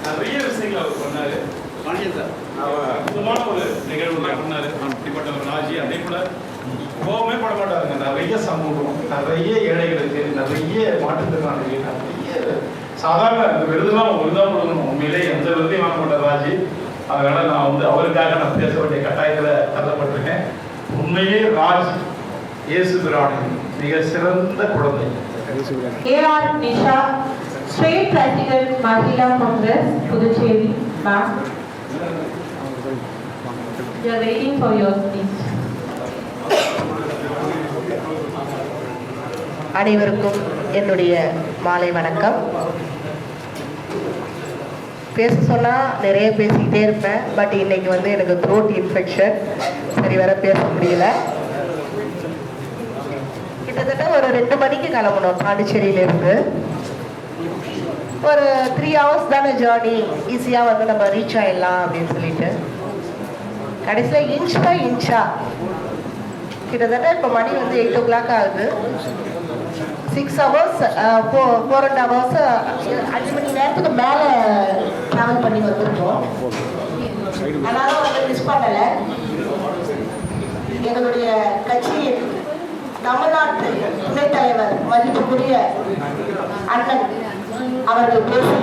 நிறைய விஷயங்கள் அவர் சொன்னாரு. அற்புதமான ஒரு நிகழ்வு பண்ணாரு. அப்படிப்பட்ட ஒரு ராஜி. அதே போல கோபமே பட மாட்டாருங்க. நிறைய சமூகம், நிறைய ஏழைகளுக்கு, நிறைய மாற்றுத்திறனாளிகள், நிறைய சாதாரண இந்த விருதுலாம் ஒரு தான் கொடுக்கணும். உண்மையிலே எந்த விருதையும் வாங்க மாட்டார் ராஜி. அதனால நான் வந்து அவருக்காக நான் பேச வேண்டிய கட்டாயத்தில் தள்ளப்பட்டிருக்கேன். உண்மையே ராஜ் இயேசு பிரானின் மிக சிறந்த குழந்தை. A.R. Nisha, State President, Mahila Congress, Puducherry, ma'am. We are waiting for your speech. அனைவருக்கும் என்னுடைய மாலை வணக்கம். பேச சொன்னால் நிறைய பேசிக்கிட்டே இருப்பேன். பட் இன்னைக்கு வந்து எனக்கு த்ரோட் இன்ஃபெக்ஷன், சரி வர பேச முடியல. கிட்டத்தட்ட ஒரு 2 மணிக்கு கிளம்பணும் பாண்டிச்சேரியிலேருந்து. ஒரு 3 hours தானே ஜேர்னி, ஈஸியாக வந்து நம்ம ரீச் ஆகிடலாம் அப்படின்னு சொல்லிட்டு கடைசியில் இன்ச் பை இன்ச்சா கிட்டத்தட்ட இப்போ மணி வந்து 8 o'clock ஆகுது. 6 hours 4.5 hours 5 மணி நேரத்துக்கு மேலே ட்ராவல் பண்ணி வந்திருக்கோம். அதனால வந்து மிஸ் பண்ணலை. எங்களுடைய கட்சியின் தமிழ்நாட்டு துணைத் தலைவர் மதிப்புக்குரிய அண்ணன் அவர்கள் பேசி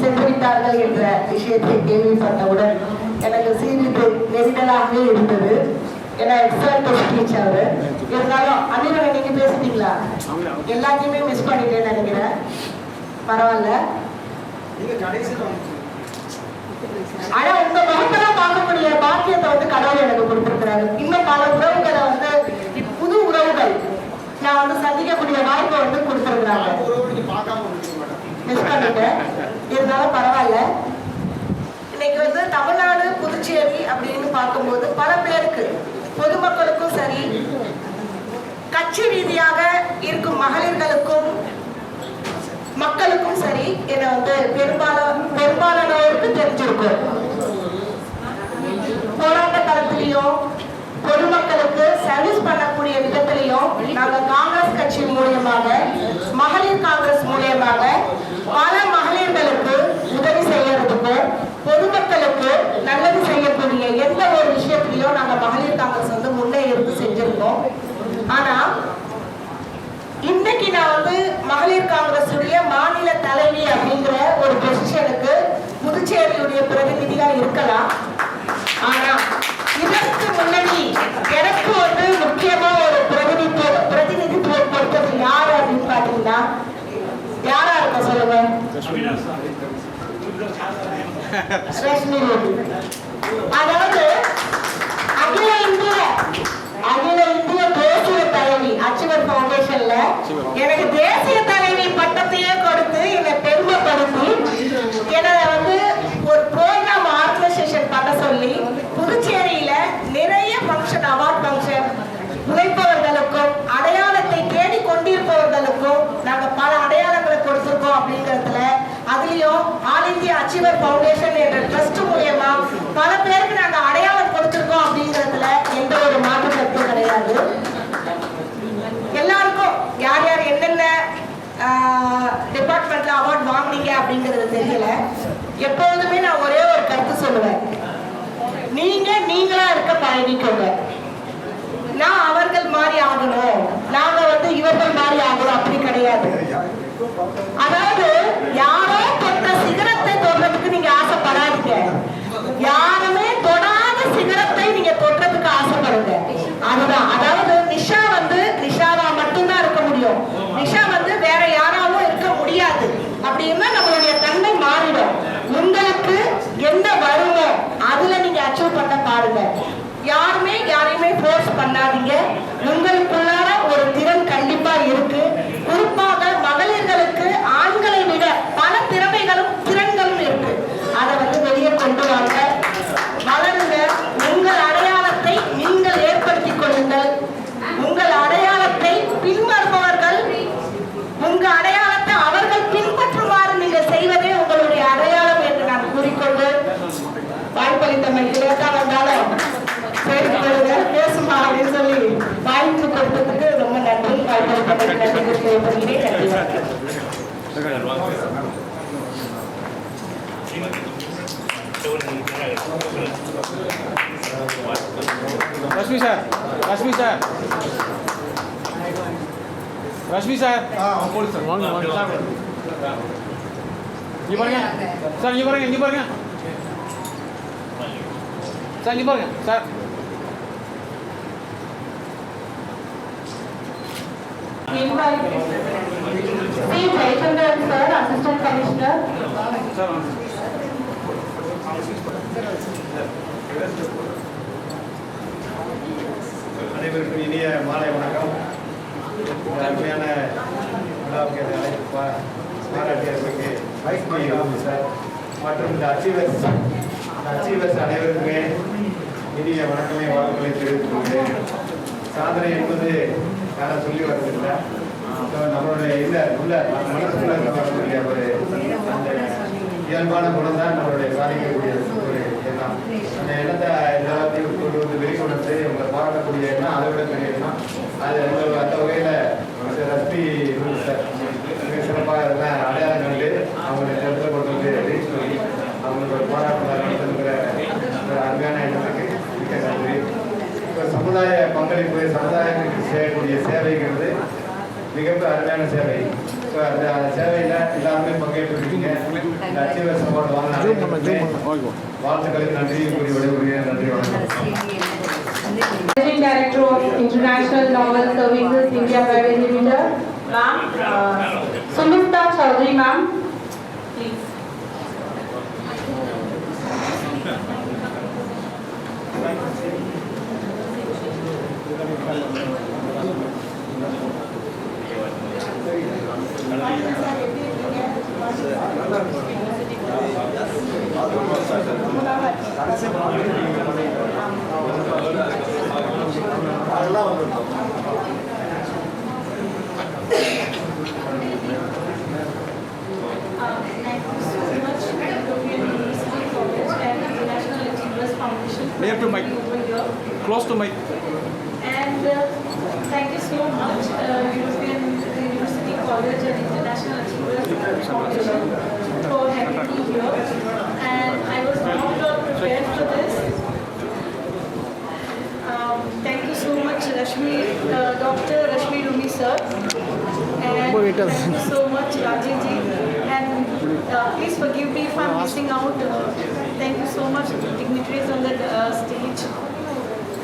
சென்றுவிட்டார்கள் என்ற விஷயத்தை கேள்விப்பட்டவுடன் எனக்கு சீரிட்டு நெருடலாகவே இருந்தது. ஏன்னா எக்ஸலண்ட் ஸ்பீச் அவர். இருந்தாலும் அன்னிவரை நீங்க பேசிட்டீங்களா? எல்லாத்தையுமே மிஸ் பண்ணிட்டேன்னு நினைக்கிறேன். பரவாயில்ல. ஆனா உங்க முகத்தெல்லாம் பார்க்கக்கூடிய பாக்கியத்தை வந்து கடவுள் எனக்கு கொடுத்திருக்கிறாரு. இன்னும் பல உறவுகளை வந்து புது உறவுகள் நான் வந்து சந்திக்கக்கூடிய வாய்ப்பை வந்து கொடுத்திருக்கிறாங்க. மிஸ் பண்ணிட்டேன். இருந்தாலும் பரவாயில்ல. இன்னைக்கு வந்து தமிழ்நாடு புதுச்சேரி அப்படின்னு பார்க்கும்போது பல பேருக்கு, பொதுமக்களுக்கும் சரி, கட்சி ரீதியாக இருக்கும் மகளிர்களுக்கும் மக்களுக்கும் சரி, என்னை வந்து பெரும்பாலானோருக்கு தெரிஞ்சிருக்கும். போராட்ட களத்திலையும் பொதுமக்களுக்கு சர்வீஸ் பண்ணக்கூடிய விதத்திலையும் நாங்கள் காங்கிரஸ் கட்சி மூலியமாக, மகளிர் காங்கிரஸ் மூலியமாக பல மகளிர்களுக்கு உதவி செய்யறதுக்கும் பொதுமக்களுக்கு நல்லது செய்யக்கூடிய எந்த ஒரு விஷயத்திலையும் நாங்கள் மகளிர் காங்கிரஸ் வந்து முன்னே இருந்து செஞ்சிருக்கோம். ஆனா இன்னைக்கு நான் வந்து மகளிர் காங்கிரஸுடைய மாநில தலைவி அப்படிங்கிற ஒரு பொசிஷனுக்கு புதுச்சேரியுடைய பிரதிநிதியா இருக்கலாம். ஆனா இதற்கு முன்னாடி எனக்கு வந்து முக்கியமா ஒரு பிரதிநிதித்துவம் கொடுத்தது யாரு அப்படின்னு பாத்தீங்கன்னா யாரா இருக்க சொல்லுங்க? ரஷ்மி ரவி. அதாவது அகில இந்திய தேசிய தலைவி அச்சீவர் ஃபவுண்டேஷன்ல எனக்கு தேசிய தலைவி பட்டத்தையே கொடுத்து என்னை பெருமைப்படுத்தி என்னை வந்து ஒரு ப்ரோக்ராம் ஆர்கனைசேஷன் பண்ண சொல்லி புதுச்சேரியில நிறைய ஃபங்க்ஷன், அவார்ட் ஃபங்க்ஷன், உழைப்பவர்களுக்கும் அடையாளத்தை தேடி கொண்டிருப்பவர்களுக்கும் நாங்க பல அடையாளங்களை கொடுத்திருக்கோம் அப்படிங்கிறதுல, அதுலயும் ஆல் இந்தியா அச்சீவர் ஃபவுண்டேஷன் என்ற ட்ரஸ்ட் மூலமா பல பேருக்கு நாங்க அடையாளம் கொடுத்திருக்கோம் அப்படிங்கிறதுல எந்த ஒரு மாற்று கருத்தும் கிடையாது. எல்லாருக்கும் யார் யார் என்னென்ன டிபார்ட்மெண்ட்ல அவார்ட் வாங்கினீங்க அப்படிங்கிறது தெரியல. எப்பொழுதுமே நான் ஒரே ஒரு கருத்து சொல்லுவேன், நீங்களா இருக்க பழகிக்கோங்க. நான் அவர்கள் மாதிரி ஆகணும், நாங்க வந்து இவர்கள் மாதிரி ஆகணும் அப்படி கிடையாது. அதாவது யாரோ தொட்ட சிகரத்தை தொடுறதுக்கு நீங்க ஆசைப்படாதீங்க. யாருமே தொடாத சிகரத்தை நீங்க தொடுறதுக்கு ஆசைப்படுங்க. அதுதான். அதாவது நிஷா வந்து நிஷாவா மட்டும்தான் இருக்க முடியும். நிஷா வந்து வேற யாராலும் இருக்க முடியாது. அப்படின்னா நம்மளுடைய தன்மை மாறிடும். உங்களுக்கு என்ன வருமோ அதுல நீங்க அச்சீவ் பண்ண பாருங்க. யாரையுமே ஃபோர்ஸ் பண்ணாதீங்க. உங்களுக்குள்ளார ஒரு திறன் கண்டிப்பா இருக்கு. குறிப்பாக மகளிர்களுக்கு ஆண்களை விட பல திறன்களும் இருக்கு. அதை வந்து வெளியே கொண்டு வாங்க, வளருங்க. உங்கள் அடையாளத்தை நீங்கள் ஏற்படுத்திக் கொள்ளுங்கள். உங்கள் அடையாளத்தை பின்வருபவர்கள் உங்க அடையாளத்தை அவர்கள் பின்பற்றுமாறு நீங்கள் செய்வதே உங்களுடைய அடையாளம் என்று நான் கூறிக்கொண்டு வாய்ப்பளித்தமைக்கு லேட்டா வந்தாலும் பேசுமா அப்படின்னு சொல்லி வாய்ப்பு கொடுத்ததுக்கு ரொம்ப நன்றி. வாய்ப்பளித்தமைக்கு நன்றி செய்யப்படுகிறேன். Rashmi sir, Rashmi sir, Rashmi sir, police sir வாங்க வாங்க சார். இங்க பாருங்க சார், இங்க பாருங்க, இங்க பாருங்க சார், இங்க பாருங்க sir. Sir, Assistant Commissioner. Sir. அனைவருக்கும் இனிய மாலை வணக்கம். அருமையான விழாவுக்கு பாராட்டியவர்களுக்கு சார் மற்றும் இந்த அச்சீவர்ஸ் அனைவருக்குமே இனிய வணக்கமே வாழ்த்துக்களை தெரிவித்துக் கொள்கிறேன். சாதனை என்பது யாரும் சொல்லி வரதில்லை. ஸோ நம்மளுடைய இந்த உள்ள மனசுக்குள்ள வரக்கூடிய ஒரு அந்த இயல்பான குணம் தான் நம்மளுடைய சாதிக்கக்கூடிய ஒரு எண்ணம். அந்த எண்ணத்தை எல்லாத்தையும் கொண்டு வந்து வெளிக்கொண்டு இவங்களை பாராட்டக்கூடிய எண்ணம் அதை விட பெரிய எண்ணம். அது அந்த வகையில் ரஷ்மி சார் மிக சிறப்பாக அதெல்லாம் அடையாளம் கண்டு அவங்களை இடத்துல கொண்டு வந்து ரீச் பண்ணி அவங்களுக்கு ஒரு பாராட்டு நடத்துங்கிற ஒரு அருமையான எண்ணத்துக்கு மிக நன்றி. இப்போ சமுதாய பங்களிப்பு, சமுதாயத்துக்கு செய்யக்கூடிய சேவைங்கிறது மிக அருமையான சேவை. ஸோ அந்த சேவையில் எல்லாருமே பங்கேற்றிருக்கீங்க. இந்த அச்சீவர்ஸ் அவார்டு வாங்கினாங்க. வாழ்த்துக்களுக்கு நன்றி கூறி விடைபெறுகிறேன். நன்றி, வணக்கம். Managing Director of International Novel Services India Private Limited, ma'am, Sumita Chaudhary, ma'am, please. Near to mic. Close to mic. And thank you so much, European University College and International Achievers Foundation, for having me here. And I was not prepared for this. Thank you so much, Dr. Rashmi Rumi sir. And thank you so much, Rajesh ji. And please forgive me if I'm missing out. Thank you so much, dignitaries on the stage.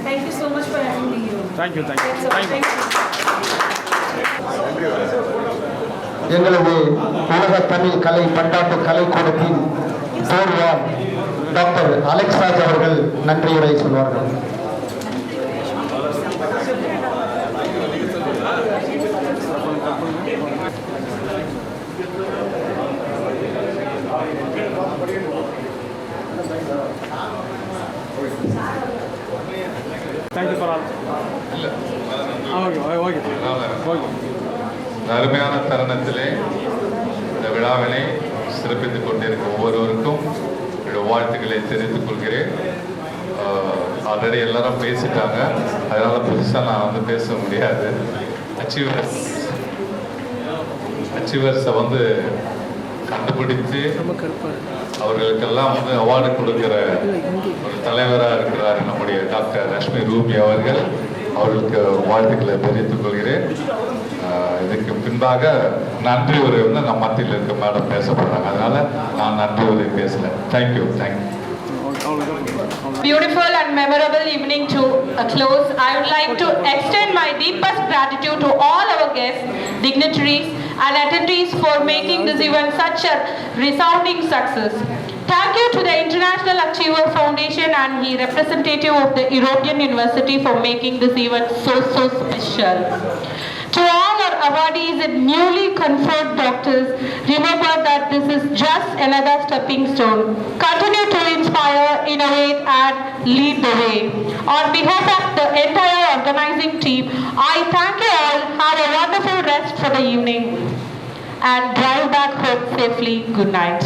Thank you so much for having me here. Thank you, thank you. That's all. Thank you. எங்களது உலக தமிழ் கலை பண்பாட்டு கலைக்கூடத்தின் போர்வார் doctor Alex Raj அவர்கள் நன்றியுரை சொல்வார்கள். Thank you for all. அருமையான தருணத்திலே இந்த விழாவினை சிறப்பித்துக் கொண்டிருக்கும் ஒவ்வொருவருக்கும் என்னுடைய வாழ்த்துக்களை தெரிவித்துக் கொள்கிறேன். ஆல்ரெடி எல்லாரும் பேசிட்டாங்க, அதனால புதுசாக நான் வந்து பேச முடியாது. அச்சீவர்ஸை வந்து கண்டுபிடித்து அவர்களுக்கெல்லாம் வந்து அவார்டு கொடுக்கிற ஒரு தலைவராக இருக்கிறார் நம்முடைய டாக்டர் ரஷ்மி ரூமி அவர்கள். அவர்களுக்கு வாழ்த்துக்களை தெரிவித்துக் கொள்கிறேன். இதுக்கு பின்பாக நன்றி உரை வந்து நம்ம மத்தியில் இருக்க மேடம் பேசப்படுறாங்க, அதனால நான் நன்றி உரை பேசல. Thank you. Beautiful and memorable evening to a close. I would like to extend my deepest gratitude to all our guests, dignitaries and attendees for making this event such a resounding success. Thank you to the International Achiever Foundation and the representative of the European University for making this event so special. To all our awardees and newly conferred doctors, remember that this is just another stepping stone. Continue to inspire, innovate and lead the way. On behalf of the entire organizing team, I thank you all. Have a wonderful rest for the evening and drive back home safely. Good night.